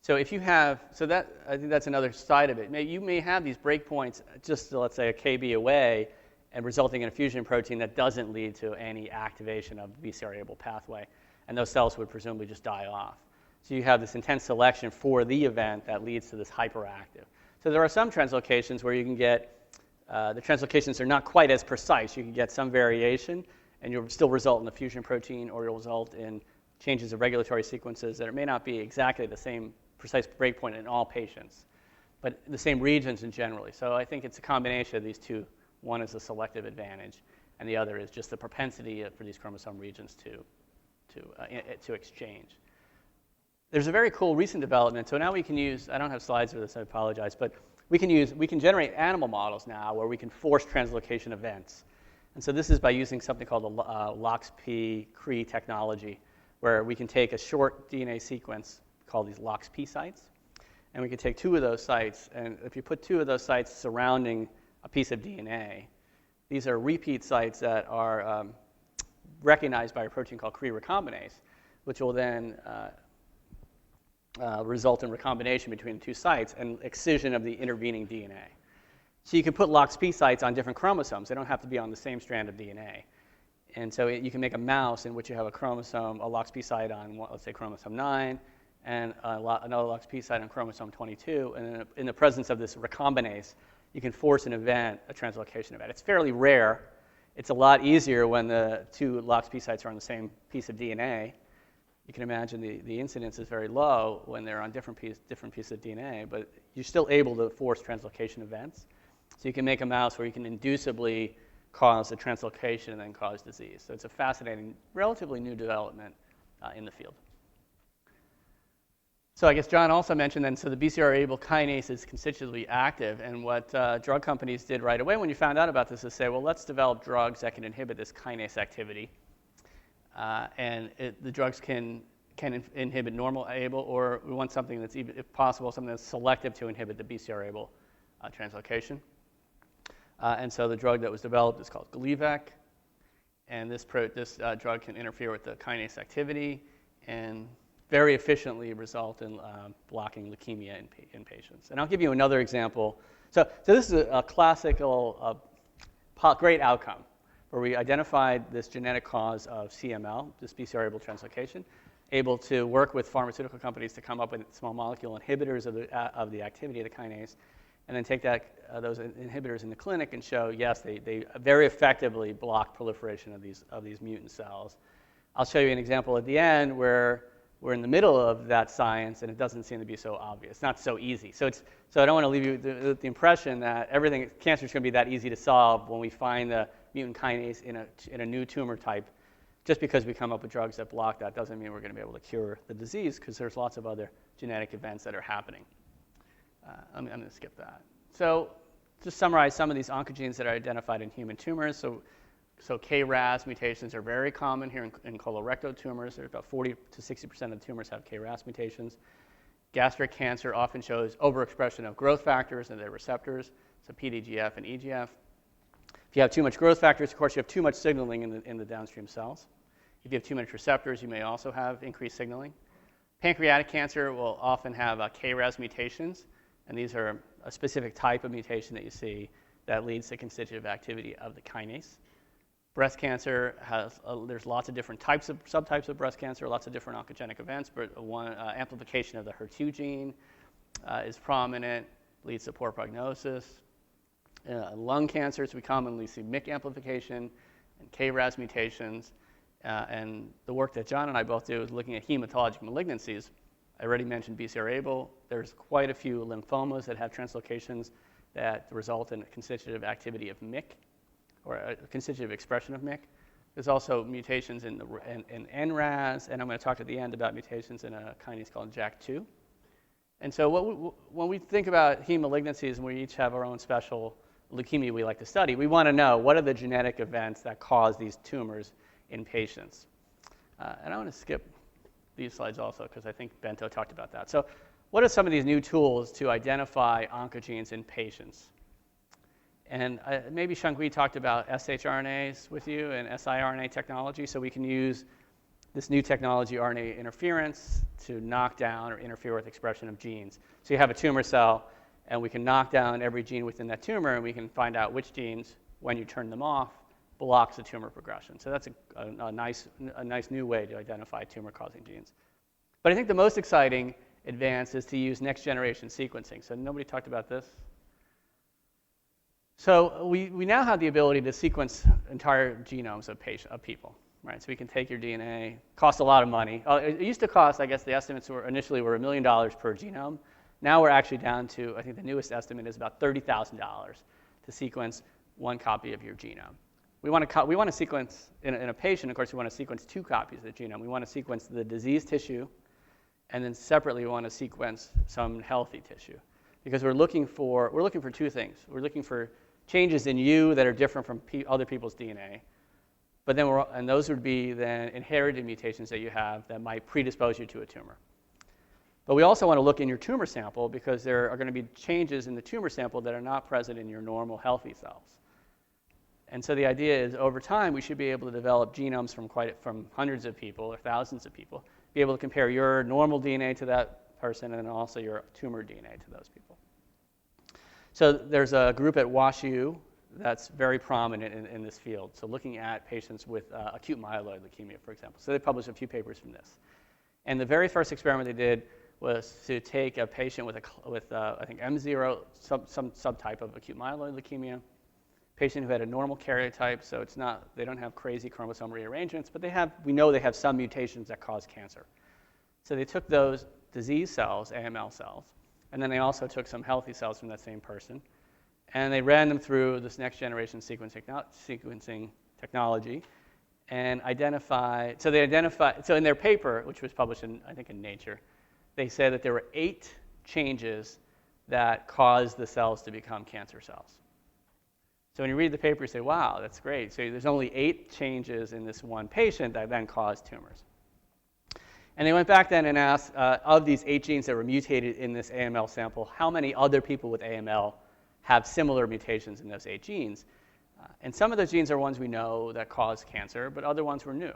So if you have, I think that's another side of it. You may have these breakpoints just, let's say, a kb away, and resulting in a fusion protein that doesn't lead to any activation of the Bcr-Abl pathway. And those cells would presumably just die off. So you have this intense selection for the event that leads to this hyperactive. So there are some translocations where you can get, the translocations are not quite as precise. You can get some variation, and you'll still result in a fusion protein, or you'll result in changes of regulatory sequences that it may not be exactly the same precise breakpoint in all patients, but the same regions in generally. So I think it's a combination of these two. One is a selective advantage, and the other is just the propensity for these chromosome regions to exchange. There's a very cool recent development. So now we can use, I don't have slides for this, I apologize, but we can generate animal models now where we can force translocation events. And so this is by using something called the LOXP-CRE technology, where we can take a short DNA sequence called these LOXP sites, and we can take two of those sites, and if you put two of those sites surrounding a piece of DNA, these are repeat sites that are recognized by a protein called CRE recombinase, which will then result in recombination between the two sites and excision of the intervening DNA. So you can put LOXP sites on different chromosomes. They don't have to be on the same strand of DNA. And so you can make a mouse in which you have a chromosome, a LOXP site on, let's say, chromosome 9, and another LOXP site on chromosome 22. And then in the presence of this recombinase, you can force an event, a translocation event. It's fairly rare. It's a lot easier when the two LOXP sites are on the same piece of DNA. You can imagine the incidence is very low when they're on different pieces of DNA, but you're still able to force translocation events. So you can make a mouse where you can inducibly cause a translocation and then cause disease. So it's a fascinating, relatively new development in the field. So I guess John also mentioned then, so the Bcr-Abl kinase is constitutively active, and what drug companies did right away when you found out about this is say, well, let's develop drugs that can inhibit this kinase activity. The drugs can inhibit normal Abl, or we want something that's, even, if possible, something that's selective to inhibit the Bcr-Abl translocation. And so the drug that was developed is called Gleevec, and this drug can interfere with the kinase activity and very efficiently result in blocking leukemia in patients. And I'll give you another example. So this is a classical great outcome where we identified this genetic cause of CML, this Bcr-Abl translocation, able to work with pharmaceutical companies to come up with small molecule inhibitors of the activity of the kinase, and then take those inhibitors in the clinic and show, yes, they very effectively block proliferation of these mutant cells. I'll show you an example at the end where we're in the middle of that science, and it doesn't seem to be so obvious. It's not so easy. So I don't want to leave you with the impression that cancer is going to be that easy to solve when we find the mutant kinase in a new tumor type. Just because we come up with drugs that block that doesn't mean we're going to be able to cure the disease, because there's lots of other genetic events that are happening. I'm going to skip that. So just summarize some of these oncogenes that are identified in human tumors. So KRAS mutations are very common here in colorectal tumors. There's about 40 to 60% of the tumors have KRAS mutations. Gastric cancer often shows overexpression of growth factors and their receptors, so PDGF and EGF. If you have too much growth factors, of course, you have too much signaling in the downstream cells. If you have too much receptors, you may also have increased signaling. Pancreatic cancer will often have KRAS mutations, and these are a specific type of mutation that you see that leads to constitutive activity of the kinase. Breast cancer there's lots of different subtypes of breast cancer, lots of different oncogenic events, but one amplification of the HER2 gene is prominent, leads to poor prognosis. Lung cancers, we commonly see MYC amplification and KRAS mutations. And the work that John and I both do is looking at hematologic malignancies. I already mentioned Bcr-Abl. There's quite a few lymphomas that have translocations that result in constitutive activity of MYC, or a constitutive expression of MYC. There's also mutations in N-ras, and I'm going to talk at the end about mutations in a kinase called JAK2. And so when we think about heme malignancies, and we each have our own special leukemia we like to study, we want to know what are the genetic events that cause these tumors in patients. And I want to skip these slides also because I think Bento talked about that. So what are some of these new tools to identify oncogenes in patients? And maybe Shangui talked about shRNAs with you and siRNA technology, so we can use this new technology, RNA interference, to knock down or interfere with expression of genes. So you have a tumor cell, and we can knock down every gene within that tumor, and we can find out which genes when you turn them off, blocks the tumor progression. So that's a nice new way to identify tumor-causing genes. But I think the most exciting advance is to use next-generation sequencing. So nobody talked about this? So we now have the ability to sequence entire genomes of people, right? So we can take your DNA, costs a lot of money. It used to cost, I guess the estimates were initially $1 million per genome. Now we're actually down to, I think the newest estimate is about $30,000 to sequence one copy of your genome. We want to sequence, in a patient, of course, we want to sequence 2 copies of the genome. We want to sequence the diseased tissue, and then separately we want to sequence some healthy tissue. Because we're looking for 2 things. We're looking for changes in you that are different from other people's DNA, but then and those would be then inherited mutations that you have that might predispose you to a tumor. But we also want to look in your tumor sample because there are going to be changes in the tumor sample that are not present in your normal healthy cells. And so the idea is over time we should be able to develop genomes from hundreds of people or thousands of people, be able to compare your normal DNA to that person and then also your tumor DNA to those people. So there's a group at WashU that's very prominent in this field. So looking at patients with acute myeloid leukemia, for example. So they published a few papers from this. And the very first experiment they did was to take a patient with I think M0, some subtype of acute myeloid leukemia, patient who had a normal karyotype, so they don't have crazy chromosome rearrangements, but we know they have some mutations that cause cancer. So they took those disease cells, AML cells, and then they also took some healthy cells from that same person, and they ran them through this next generation sequencing technology and so in their paper, which was published I think in Nature, they said that there were 8 changes that caused the cells to become cancer cells. So when you read the paper, you say, wow, that's great. So there's only 8 changes in this one patient that then caused tumors. And they went back then and asked, of these 8 genes that were mutated in this AML sample, how many other people with AML have similar mutations in those 8 genes? And some of those genes are ones we know that cause cancer, but other ones were new.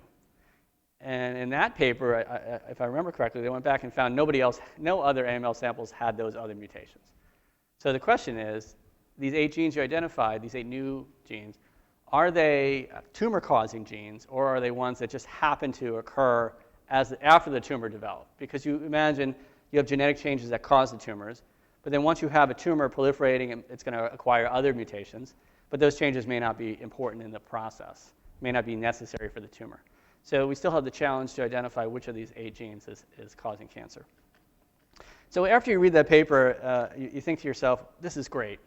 And in that paper, if I remember correctly, they went back and found no other AML samples had those other mutations. So the question is, these 8 genes you identified, these 8 new genes, are they tumor-causing genes, or are they ones that just happen to occur after the tumor developed? Because you imagine you have genetic changes that cause the tumors, but then once you have a tumor proliferating, it's going to acquire other mutations, but those changes may not be important in the process, may not be necessary for the tumor. So we still have the challenge to identify which of these 8 genes is causing cancer. So after you read that paper, you think to yourself, this is great.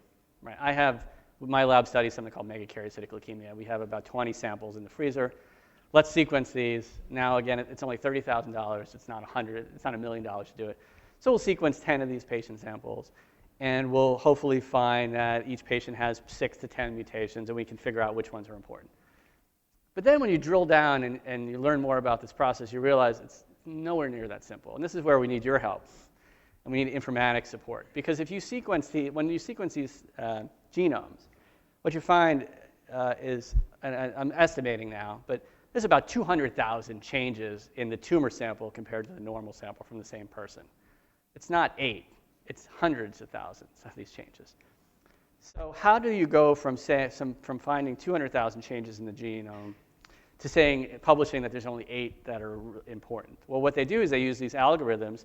Right? I have, my lab studies something called megakaryocytic leukemia. We have about 20 samples in the freezer. Let's sequence these. Now, again, it's only $30,000. It's not $1 million to do it. So we'll sequence 10 of these patient samples, and we'll hopefully find that each patient has 6 to 10 mutations, and we can figure out which ones are important. But then when you drill down and you learn more about this process, you realize it's nowhere near that simple. And this is where we need your help. And we need informatics support. Because when you sequence these genomes, what you find is, and I'm estimating now, but there's about 200,000 changes in the tumor sample compared to the normal sample from the same person. It's not 8, it's hundreds of thousands of these changes. So how do you go from finding 200,000 changes in the genome to publishing that there's only 8 that are important? Well, what they do is they use these algorithms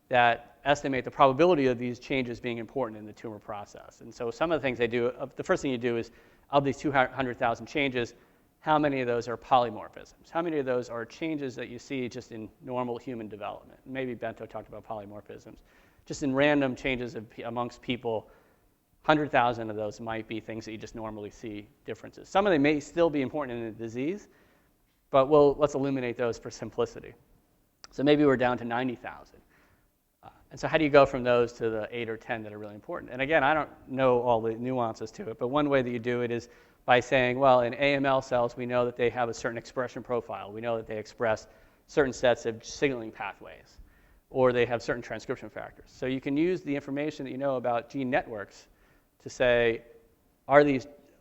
that estimate the probability of these changes being important in the tumor process. And so some of the things they do, the first thing you do is, of these 200,000 changes, how many of those are polymorphisms? How many of those are changes that you see just in normal human development? Maybe Bento talked about polymorphisms. Just in random changes amongst people, 100,000 of those might be things that you just normally see differences. Some of them may still be important in the disease, but let's eliminate those for simplicity. So maybe we're down to 90,000. And so how do you go from those to the 8 or 10 that are really important? And again, I don't know all the nuances to it, but one way that you do it is by saying, well, in AML cells, we know that they have a certain expression profile. We know that they express certain sets of signaling pathways, or they have certain transcription factors. So you can use the information that you know about gene networks to say,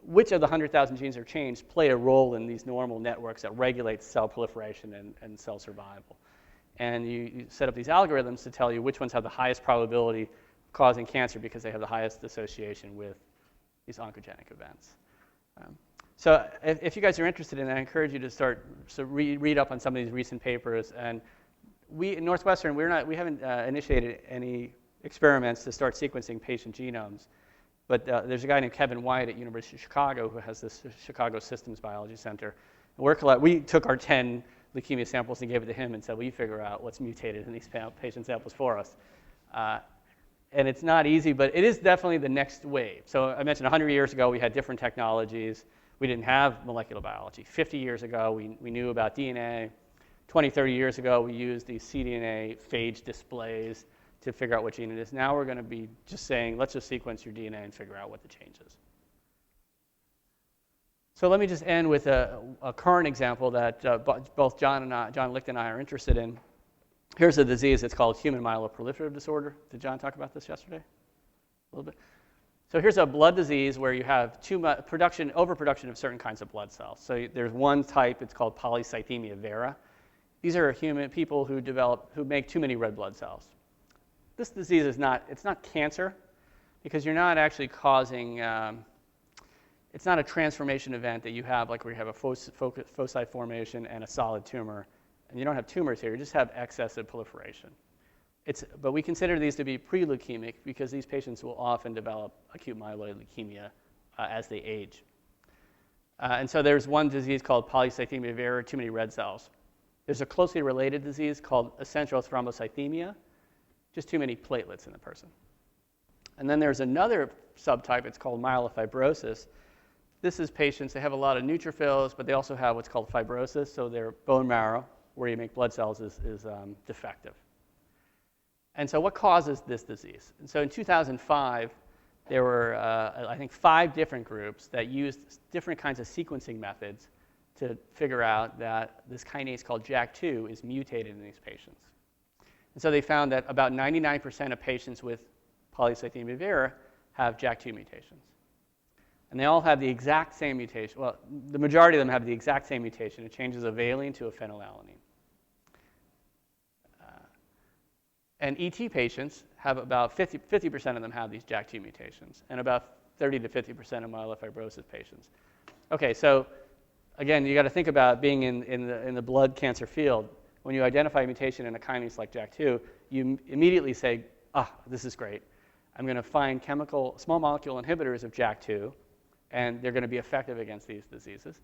which of the 100,000 genes are changed play a role in these normal networks that regulate cell proliferation and cell survival. And you set up these algorithms to tell you which ones have the highest probability of causing cancer because they have the highest association with these oncogenic events. So if you guys are interested in that, I encourage you to start read up on some of these recent papers. And we in Northwestern, we haven't initiated any experiments to start sequencing patient genomes. But there's a guy named Kevin White at University of Chicago who has this Chicago Systems Biology Center. And we took our 10 leukemia samples and gave it to him and said, "Will you figure out what's mutated in these patient samples for us?" And it's not easy, but it is definitely the next wave. So I mentioned 100 years ago we had different technologies. We didn't have molecular biology. 50 years ago we knew about DNA. 20, 30 years ago we used these cDNA phage displays to figure out what gene it is. Now we're going to be just saying, let's just sequence your DNA and figure out what the change is. So let me just end with a current example that both John Licht and I are interested in. Here's a disease. It's called human myeloproliferative disorder. Did John talk about this yesterday? A little bit. So here's a blood disease where you have overproduction of certain kinds of blood cells. So there's one type. It's called polycythemia vera. These are people who make too many red blood cells. This disease it's not cancer because you're not actually causing, it's not a transformation event that you have like where you have a foci formation and a solid tumor. And you don't have tumors here, you just have excessive proliferation. But we consider these to be pre-leukemic because these patients will often develop acute myeloid leukemia as they age. And so there's one disease called polycythemia vera, too many red cells. There's a closely related disease called essential thrombocythemia, just too many platelets in the person. And then there's another subtype, it's called myelofibrosis. This is patients, they have a lot of neutrophils, but they also have what's called fibrosis, so their bone marrow, where you make blood cells, is defective. And so what causes this disease? And so in 2005, there were, I think, 5 different groups that used different kinds of sequencing methods to figure out that this kinase called JAK2 is mutated in these patients. And so they found that about 99% of patients with polycythemia vera have JAK2 mutations. And they all have the exact same mutation. Well, the majority of them have the exact same mutation. It changes a valine to a phenylalanine. And ET patients have about 50% of them have these JAK2 mutations, and about 30 to 50% of myelofibrosis patients. Okay, so again, you got to think about being in the blood cancer field. When you identify a mutation in a kinase like JAK2, you immediately say, this is great. I'm going to find small molecule inhibitors of JAK2, and they're going to be effective against these diseases,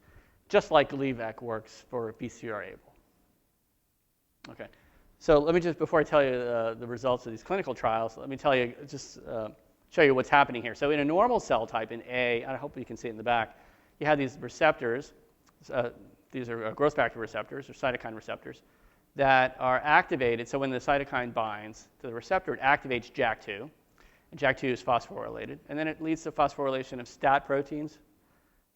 just like Gleevec works for Bcr-Abl. Okay, so let me just, before I tell you the results of these clinical trials, let me tell you, show you what's happening here. So in a normal cell type, in A, I hope you can see it in the back, you have these receptors. These are growth factor receptors, or cytokine receptors, that are activated. So when the cytokine binds to the receptor, it activates JAK2. And JAK2 is phosphorylated. And then it leads to phosphorylation of STAT proteins,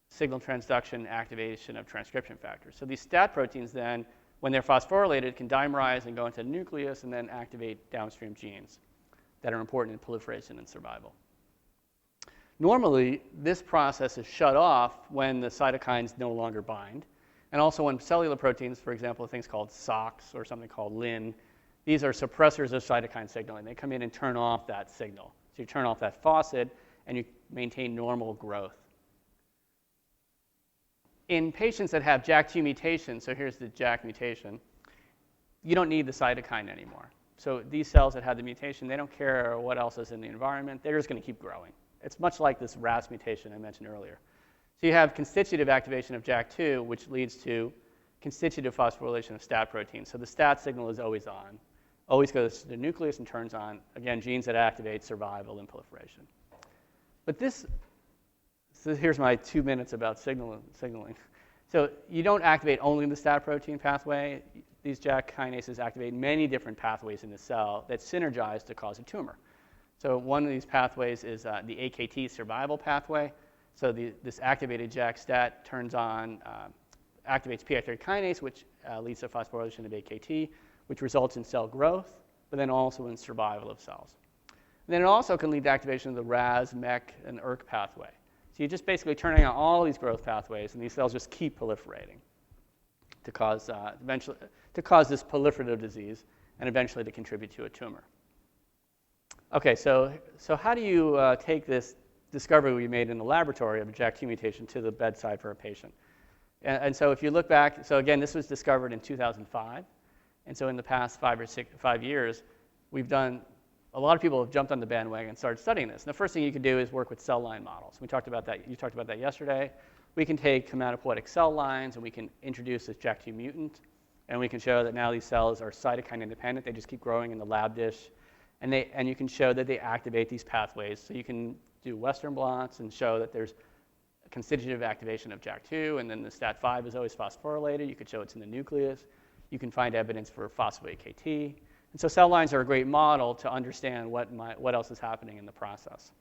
signal transduction, activation of transcription factors. So these STAT proteins then, when they're phosphorylated, can dimerize and go into the nucleus and then activate downstream genes that are important in proliferation and survival. Normally, this process is shut off when the cytokines no longer bind. And also when cellular proteins, for example, things called SOX or something called LIN, these are suppressors of cytokine signaling. They come in and turn off that signal. So you turn off that faucet and you maintain normal growth. In patients that have JAK2 mutations, so here's the JAK mutation, you don't need the cytokine anymore. So these cells that have the mutation, they don't care what else is in the environment. They're just going to keep growing. It's much like this Rous mutation I mentioned earlier. So you have constitutive activation of JAK2, which leads to constitutive phosphorylation of STAT proteins. So the STAT signal is always on, always goes to the nucleus and turns on, again, genes that activate survival and proliferation. But so here's my 2 minutes about signaling. So you don't activate only the STAT protein pathway. These JAK kinases activate many different pathways in the cell that synergize to cause a tumor. So one of these pathways is the AKT survival pathway. So this activated JAK-STAT turns on, activates PI3 kinase, which leads to phosphorylation of AKT, which results in cell growth, but then also in survival of cells. And then it also can lead to activation of the RAS, MEK, and ERK pathway. So you're just basically turning on all these growth pathways, and these cells just keep proliferating to cause this proliferative disease, and eventually to contribute to a tumor. Okay, so how do you take this discovery we made in the laboratory of a JAK2 mutation to the bedside for a patient. And so if you look back, so again, this was discovered in 2005. And so in the past 5 years, we've done, a lot of people have jumped on the bandwagon and started studying this. And the first thing you can do is work with cell line models. We talked about that, you talked about that yesterday. We can take hematopoietic cell lines and we can introduce this JAK2 mutant. And we can show that now these cells are cytokine independent. They just keep growing in the lab dish. And you can show that they activate these pathways. So you can do Western blots and show that there's a constitutive activation of JAK2, and then the STAT5 is always phosphorylated. You could show it's in the nucleus. You can find evidence for phospho-AKT. And so cell lines are a great model to understand what else is happening in the process.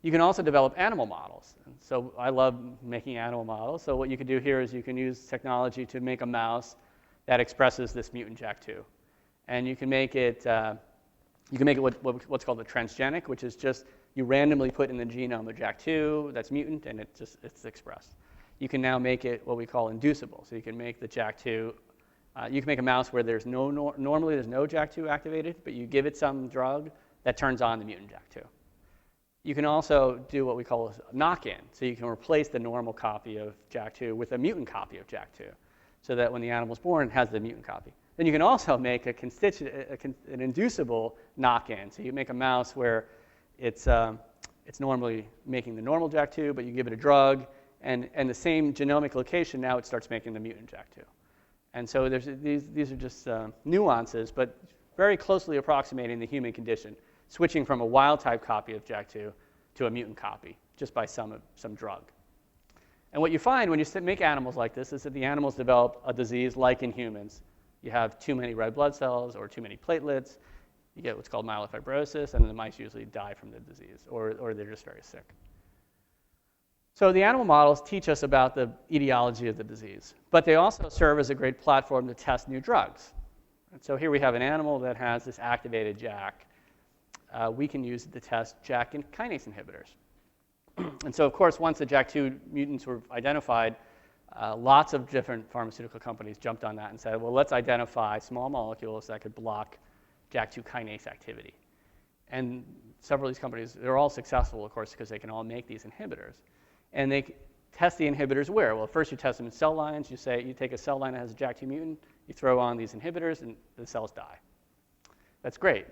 You can also develop animal models. And so I love making animal models. So what you can do here is you can use technology to make a mouse that expresses this mutant JAK2. And you can make it what's called a transgenic, which is just you randomly put in the genome a JAK2 that's mutant, and it's expressed. You can now make it what we call inducible. So you can make the JAK2, you can make a mouse where there's normally there's no JAK2 activated, but you give it some drug that turns on the mutant JAK2. You can also do what we call a knock-in. So you can replace the normal copy of JAK2 with a mutant copy of JAK2, so that when the animal's born, it has the mutant copy. Then you can also make an inducible knock-in. So you make a mouse where it's normally making the normal JAK2, but you give it a drug, and the same genomic location, now it starts making the mutant JAK2. And so these are just nuances, but very closely approximating the human condition, switching from a wild-type copy of JAK2 to a mutant copy, just by some drug. And what you find when you make animals like this is that the animals develop a disease like in humans. You have too many red blood cells or too many platelets. You get what's called myelofibrosis, and the mice usually die from the disease, or they're just very sick. So the animal models teach us about the etiology of the disease, but they also serve as a great platform to test new drugs. And so here we have an animal that has this activated JAK. We can use it to test JAK and kinase inhibitors. And so, of course, once the JAK2 mutants were identified, lots of different pharmaceutical companies jumped on that and said, well, let's identify small molecules that could block JAK2 kinase activity. And several of these companies, they're all successful, of course, because they can all make these inhibitors. And they test the inhibitors where? Well, first you test them in cell lines. You take a cell line that has a JAK2 mutant, you throw on these inhibitors, and the cells die. That's great.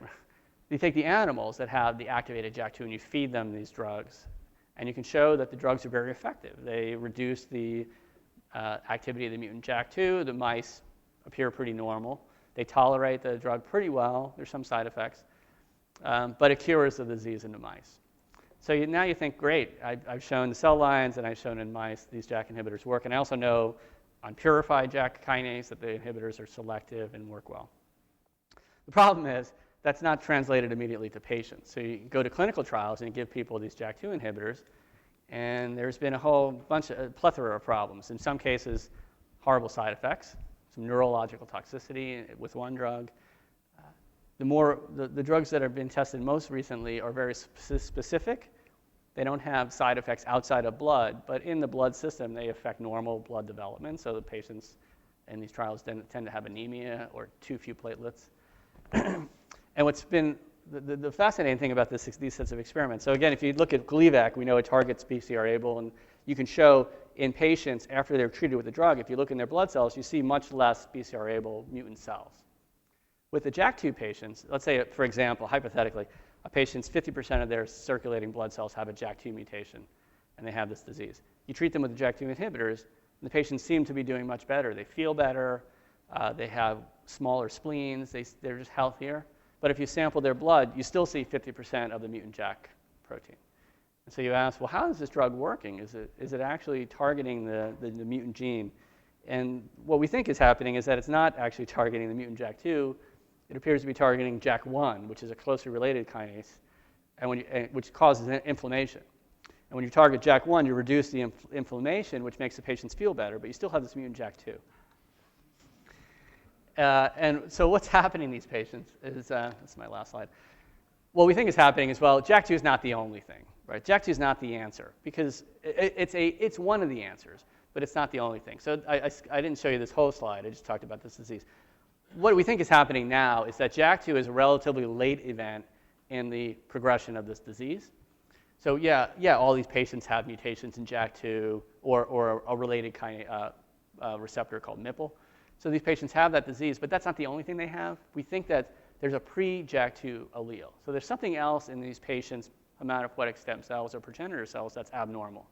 You take the animals that have the activated JAK2 and you feed them these drugs, and you can show that the drugs are very effective. They reduce the activity of the mutant JAK2. The mice appear pretty normal. They tolerate the drug pretty well. There's some side effects, but it cures the disease in the mice. So now you think, great, I've shown the cell lines and I've shown in mice these JAK inhibitors work, and I also know on purified JAK kinase that the inhibitors are selective and work well. The problem is that's not translated immediately to patients. So you go to clinical trials and you give people these JAK2 inhibitors, and there's been a whole plethora of problems. In some cases, horrible side effects, some neurological toxicity with one drug. The drugs that have been tested most recently are very specific. They don't have side effects outside of blood, but in the blood system, they affect normal blood development. So the patients in these trials tend to have anemia or too few platelets. And what's been the fascinating thing about these sets of experiments, so again, if you look at Gleevec, we know it targets Bcr-Abl, and you can show in patients after they're treated with the drug, if you look in their blood cells, you see much less Bcr-Abl mutant cells. With the JAK2 patients, let's say, for example, hypothetically, a patient's 50% of their circulating blood cells have a JAK2 mutation, and they have this disease. You treat them with the JAK2 inhibitors, and the patients seem to be doing much better. They feel better. They have smaller spleens. They're just healthier. But if you sample their blood, you still see 50% of the mutant JAK protein. And so you ask, well, how is this drug working? Is it actually targeting the mutant gene? And what we think is happening is that it's not actually targeting the mutant JAK2. It appears to be targeting JAK1, which is a closely related kinase, which causes inflammation. And when you target JAK1, you reduce the inflammation, which makes the patients feel better, but you still have this mutant JAK2. And so what's happening in these patients is, this is my last slide. What we think is happening is, well, JAK2 is not the only thing, right? JAK2 is not the answer, because it's one of the answers, but it's not the only thing. So I didn't show you this whole slide. I just talked about this disease. What we think is happening now is that JAK2 is a relatively late event in the progression of this disease. So yeah, all these patients have mutations in JAK2 or a related kind of receptor called MPL. So these patients have that disease, but that's not the only thing they have. We think that there's a pre-JAK2 allele. So there's something else in these patients' hematopoietic stem cells or progenitor cells that's abnormal.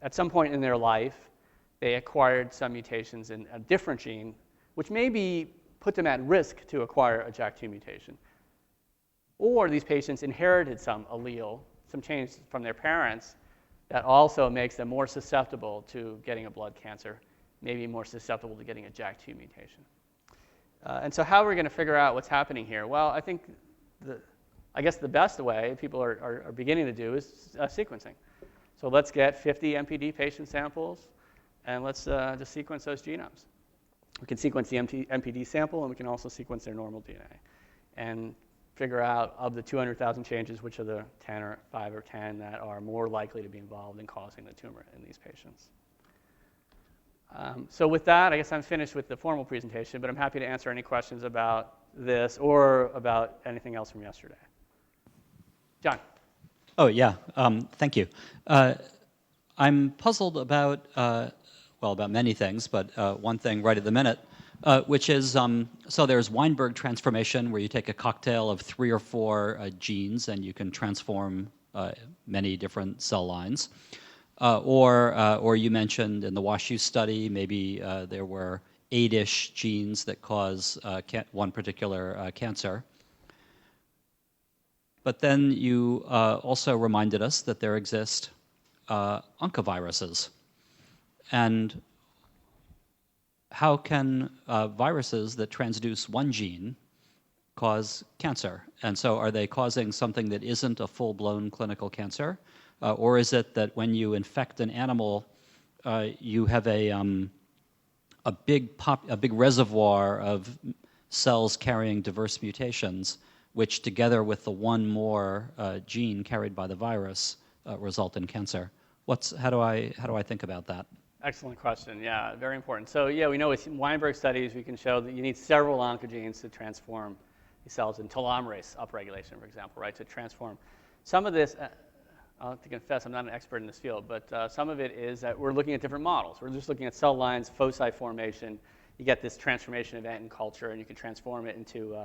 At some point in their life, they acquired some mutations in a different gene, which maybe put them at risk to acquire a JAK2 mutation. Or these patients inherited some allele, some change from their parents, that also makes them more susceptible to getting a blood cancer, maybe more susceptible to getting a JAK2 mutation. And so how are we going to figure out what's happening here? Well, I think I guess the best way people are beginning to do is sequencing. So let's get 50 MPD patient samples, and let's just sequence those genomes. We can sequence the MPD sample, and we can also sequence their normal DNA, and figure out, of the 200,000 changes, which are the 10 or 5 or 10 that are more likely to be involved in causing the tumor in these patients. So with that, I guess I'm finished with the formal presentation, but I'm happy to answer any questions about this or about anything else from yesterday. John. Oh, yeah. Thank you. I'm puzzled about, well, about many things, but one thing right at the minute, which is, so there's Weinberg transformation, where you take a cocktail of 3 or 4 genes and you can transform many different cell lines. Or you mentioned in the WashU study, maybe there were 8-ish genes that cause one particular cancer. But then you also reminded us that there exist oncoviruses. And how can viruses that transduce one gene cause cancer? And so are they causing something that isn't a full-blown clinical cancer? Or is it that when you infect an animal, you have a big reservoir of cells carrying diverse mutations, which together with the one more gene carried by the virus result in cancer? How do I think about that? Excellent question. Yeah, very important. So yeah, we know with Weinberg studies, we can show that you need several oncogenes to transform these cells in telomerase upregulation, for example, right? To transform some of this. I'll have to confess, I'm not an expert in this field, but some of it is that we're looking at different models. We're just looking at cell lines, foci formation. You get this transformation event in culture, and you can transform it into,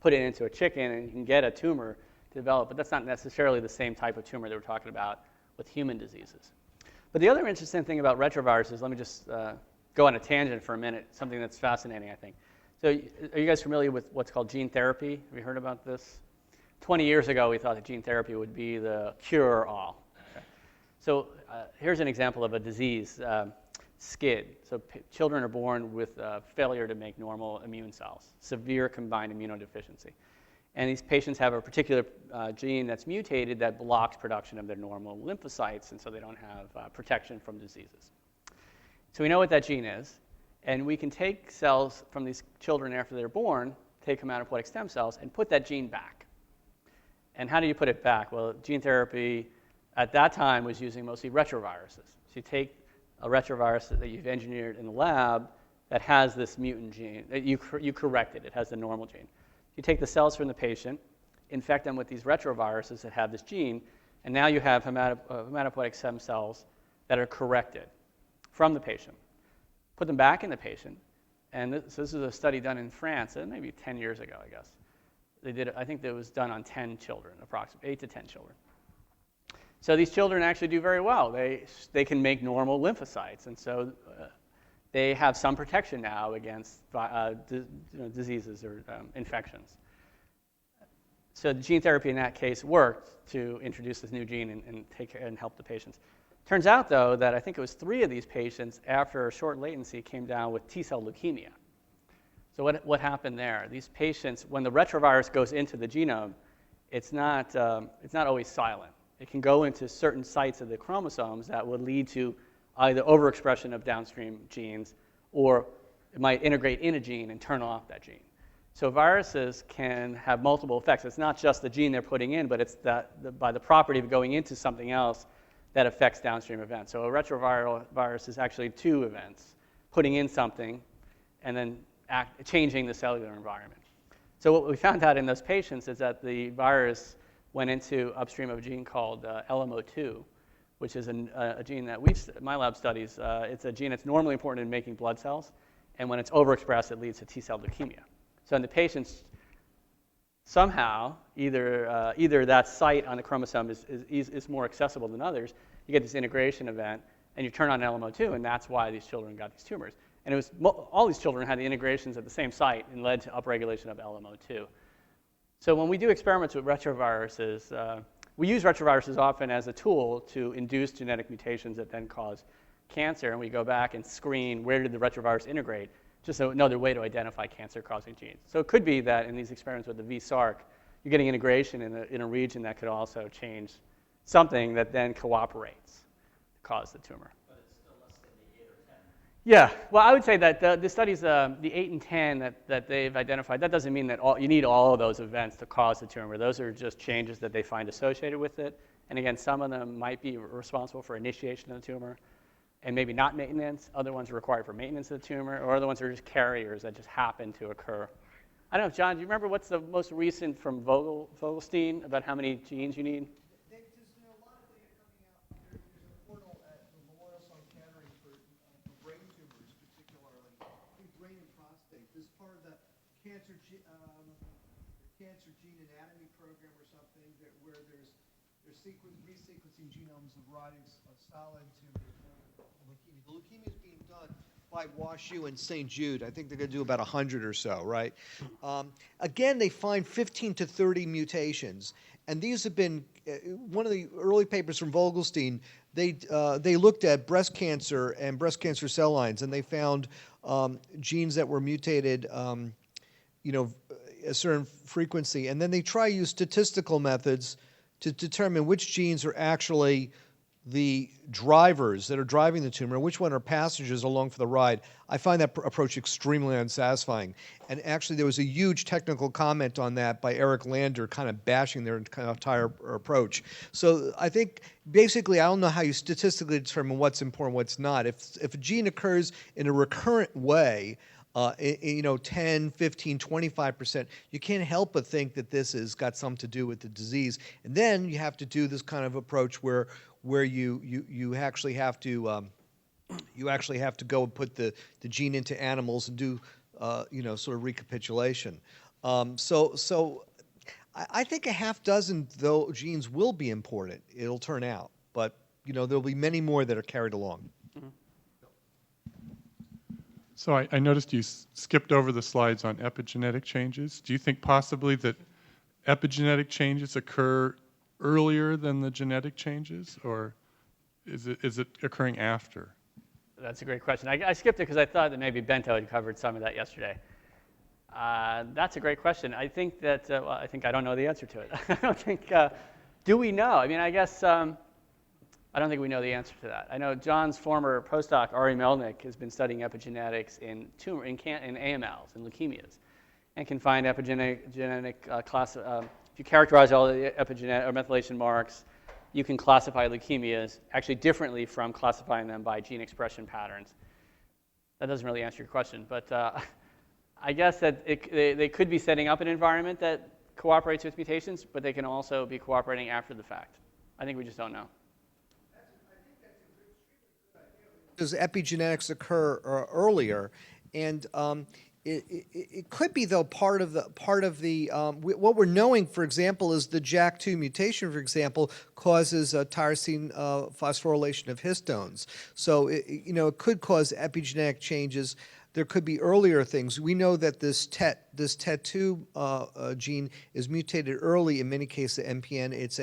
put it into a chicken, and you can get a tumor to develop. But that's not necessarily the same type of tumor that we're talking about with human diseases. But the other interesting thing about retroviruses, let me just go on a tangent for a minute, something that's fascinating, I think. So are you guys familiar with what's called gene therapy? Have you heard about this? 20 years ago, we thought that gene therapy would be the cure-all. Okay. So here's an example of a disease, SCID. So children are born with failure to make normal immune cells, severe combined immunodeficiency. And these patients have a particular gene that's mutated that blocks production of their normal lymphocytes, and so they don't have protection from diseases. So we know what that gene is, and we can take cells from these children after they're born, take hematopoietic stem cells, and put that gene back. And how do you put it back? Well, gene therapy at that time was using mostly retroviruses. So you take a retrovirus that you've engineered in the lab that has this mutant gene. You correct it. It has the normal gene. You take the cells from the patient, infect them with these retroviruses that have this gene, and now you have hematopoietic stem cells that are corrected from the patient. Put them back in the patient, and this is a study done in France, maybe 10 years ago, I guess. They did, I think that was done on 10 children, approximately 8 to 10 children. So these children actually do very well. They can make normal lymphocytes, and so they have some protection now against diseases or infections. So the gene therapy in that case worked to introduce this new gene and take care and help the patients. Turns out, though, that I think it was 3 of these patients, after a short latency, came down with T-cell leukemia. So what happened there? These patients, when the retrovirus goes into the genome, it's not always silent. It can go into certain sites of the chromosomes that would lead to either overexpression of downstream genes, or it might integrate in a gene and turn off that gene. So viruses can have multiple effects. It's not just the gene they're putting in, but it's by the property of going into something else that affects downstream events. So a retroviral virus is actually 2 events, putting in something and then changing the cellular environment. So what we found out in those patients is that the virus went into upstream of a gene called LMO2, which is a gene that my lab studies. It's a gene that's normally important in making blood cells, and when it's overexpressed, it leads to T-cell leukemia. So in the patients, somehow, either that site on the chromosome is more accessible than others, you get this integration event, and you turn on LMO2, and that's why these children got these tumors. And it was all these children had the integrations at the same site and led to upregulation of LMO2. So when we do experiments with retroviruses, we use retroviruses often as a tool to induce genetic mutations that then cause cancer, and we go back and screen where did the retrovirus integrate, just another way to identify cancer-causing genes. So it could be that in these experiments with the v-sarc, you're getting integration in a region that could also change something that then cooperates to cause the tumor. But it's still less than the 8 or 10. Yeah, well, I would say that the studies, the 8 and 10 that they've identified, that doesn't mean that you need all of those events to cause the tumor. Those are just changes that they find associated with it. And again, some of them might be responsible for initiation of the tumor and maybe not maintenance. Other ones are required for maintenance of the tumor, or other ones are just carriers that just happen to occur. I don't know, John, do you remember what's the most recent from Vogelstein about how many genes you need? There's a lot of data coming out. There's a portal at the Memorial Sloan Kettering for brain tumors, particularly. I think brain and prostate. This is part of the cancer gene anatomy program or something where there's resequencing genomes of rotting solid tumors. Leukemia. The leukemia is being done by WashU and St. Jude. I think they're going to do about 100 or so, right? Again, they find 15 to 30 mutations. And these have been, one of the early papers from Vogelstein, they looked at breast cancer and breast cancer cell lines, and they found genes that were mutated, a certain frequency. And then they try to use statistical methods to determine which genes are actually the drivers that are driving the tumor, and which one are passengers along for the ride. I find that approach extremely unsatisfying. And actually, there was a huge technical comment on that by Eric Lander, kind of bashing their entire approach. So I think, basically, I don't know how you statistically determine what's important, what's not. If a gene occurs in a recurrent way, 10, 15, 25%, you can't help but think that this has got something to do with the disease. And then you have to do this kind of approach where you actually have to go and put the gene into animals and do sort of recapitulation. So I think a half dozen though genes will be important. It'll turn out, but there'll be many more that are carried along. Mm-hmm. So I noticed you skipped over the slides on epigenetic changes. Do you think possibly that epigenetic changes occur earlier than the genetic changes, or is it occurring after? That's a great question. I skipped it because I thought that maybe Bento had covered some of that yesterday. That's a great question. I think that, I don't know the answer to it. I don't think, do we know? I mean, I guess, I don't think we know the answer to that. I know John's former postdoc, Ari Melnick, has been studying epigenetics in AMLs and leukemias, and can find epigenetic class. If you characterize all the epigenetic or methylation marks, you can classify leukemias actually differently from classifying them by gene expression patterns. That doesn't really answer your question, but I guess that they could be setting up an environment that cooperates with mutations, but they can also be cooperating after the fact. I think we just don't know. Does epigenetics occur earlier? And it could be, though, part of the what we're knowing, for example, is the JAK2 mutation, for example, causes tyrosine phosphorylation of histones. So it could cause epigenetic changes. There could be earlier things. We know that this TET2 gene is mutated early in many cases. MPN. It's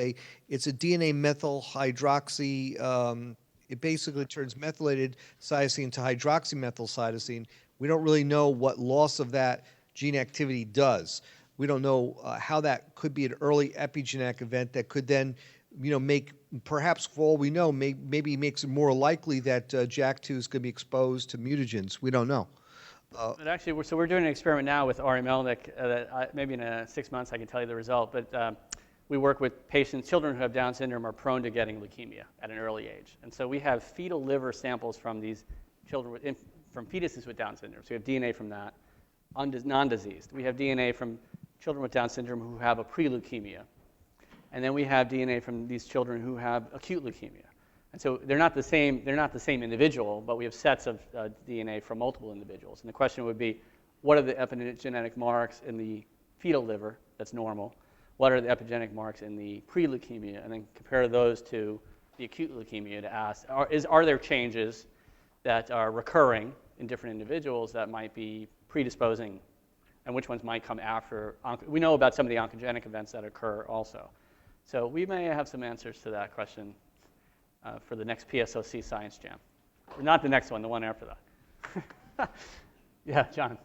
a DNA methyl hydroxy. It basically turns methylated cytosine to hydroxymethylcytosine. We don't really know what loss of that gene activity does. We don't know how that could be an early epigenetic event that could then, make, perhaps for all we know, maybe makes it more likely that JAK2 is going to be exposed to mutagens. We don't know. But actually, we're doing an experiment now with Ari Melnick. That maybe in 6 months I can tell you the result. But we work with patients, children who have Down syndrome are prone to getting leukemia at an early age. And so we have fetal liver samples from these children, from fetuses with Down syndrome. So we have DNA from that, non-diseased. We have DNA from children with Down syndrome who have a pre-leukemia. And then we have DNA from these children who have acute leukemia. And so they're not the same individual, but we have sets of DNA from multiple individuals. And the question would be, what are the epigenetic marks in the fetal liver that's normal? What are the epigenetic marks in the pre-leukemia? And then compare those to the acute leukemia to ask, are there changes that are recurring in different individuals that might be predisposing, and which ones might come after? We know about some of the oncogenic events that occur also. So we may have some answers to that question for the next PSOC Science Jam. Or not the next one, the one after that. Yeah, John.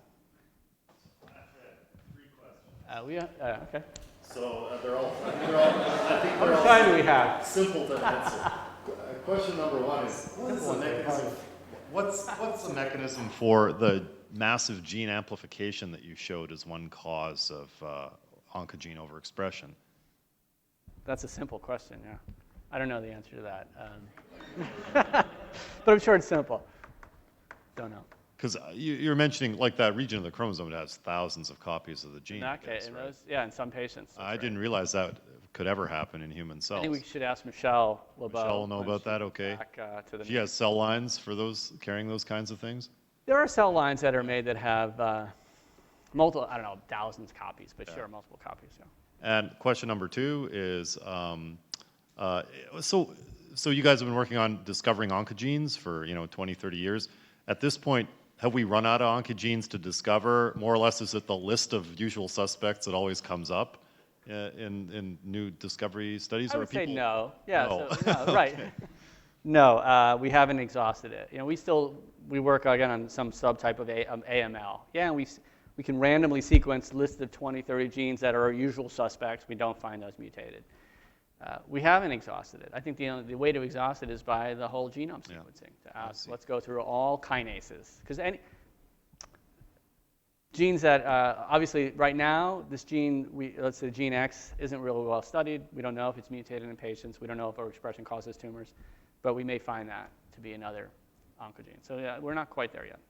Okay. So I think How they're much all time do we have? simple to answer. Question number one is, what's the mechanism for the massive gene amplification that you showed as one cause of oncogene overexpression? That's a simple question, yeah. I don't know the answer to that. But I'm sure it's simple. Don't know. Because you're mentioning like that region of the chromosome that has thousands of copies of the gene. In that case, right? yeah, in some patients. I didn't realize that could ever happen in human cells. I think we should ask Michelle LeBeau. Michelle will know when about she that, gets okay? back, to the She has cell lines for those carrying those kinds of things. There are cell lines that are made that have multiple, I don't know, thousands of copies, but sure, multiple copies, yeah. And question number two is, so you guys have been working on discovering oncogenes for 20, 30 years. At this point, have we run out of oncogenes to discover? More or less, is it the list of usual suspects that always comes up in new discovery studies? I would say no. Yeah, No. So, no, right. No, we haven't exhausted it. We work again on some subtype of AML. Yeah, and we can randomly sequence lists of 20, 30 genes that are our usual suspects. We don't find those mutated. We haven't exhausted it. I think the way to exhaust it is by the whole genome sequencing. To ask, let's go through all kinases. Because genes that, obviously right now, this gene, let's say gene X, isn't really well studied. We don't know if it's mutated in patients. We don't know if overexpression causes tumors. But we may find that to be another oncogene. So yeah, we're not quite there yet.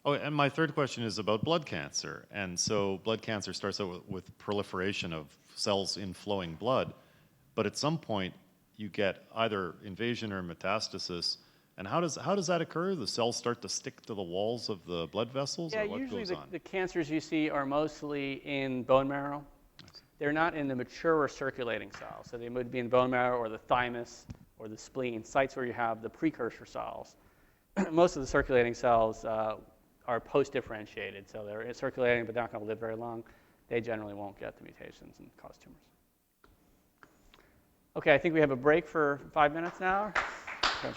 Oh, and my third question is about blood cancer. And so blood cancer starts out with proliferation of cells in flowing blood. But at some point, you get either invasion or metastasis. And how does that occur? The cells start to stick to the walls of the blood vessels? Yeah, or what usually goes on? the cancers you see are mostly in bone marrow. They're not in the mature or circulating cells. So they would be in bone marrow or the thymus or the spleen, sites where you have the precursor cells. Most of the circulating cells are post-differentiated. So they're circulating, but they're not going to live very long. They generally won't get the mutations and cause tumors. Okay, I think we have a break for 5 minutes now. Okay.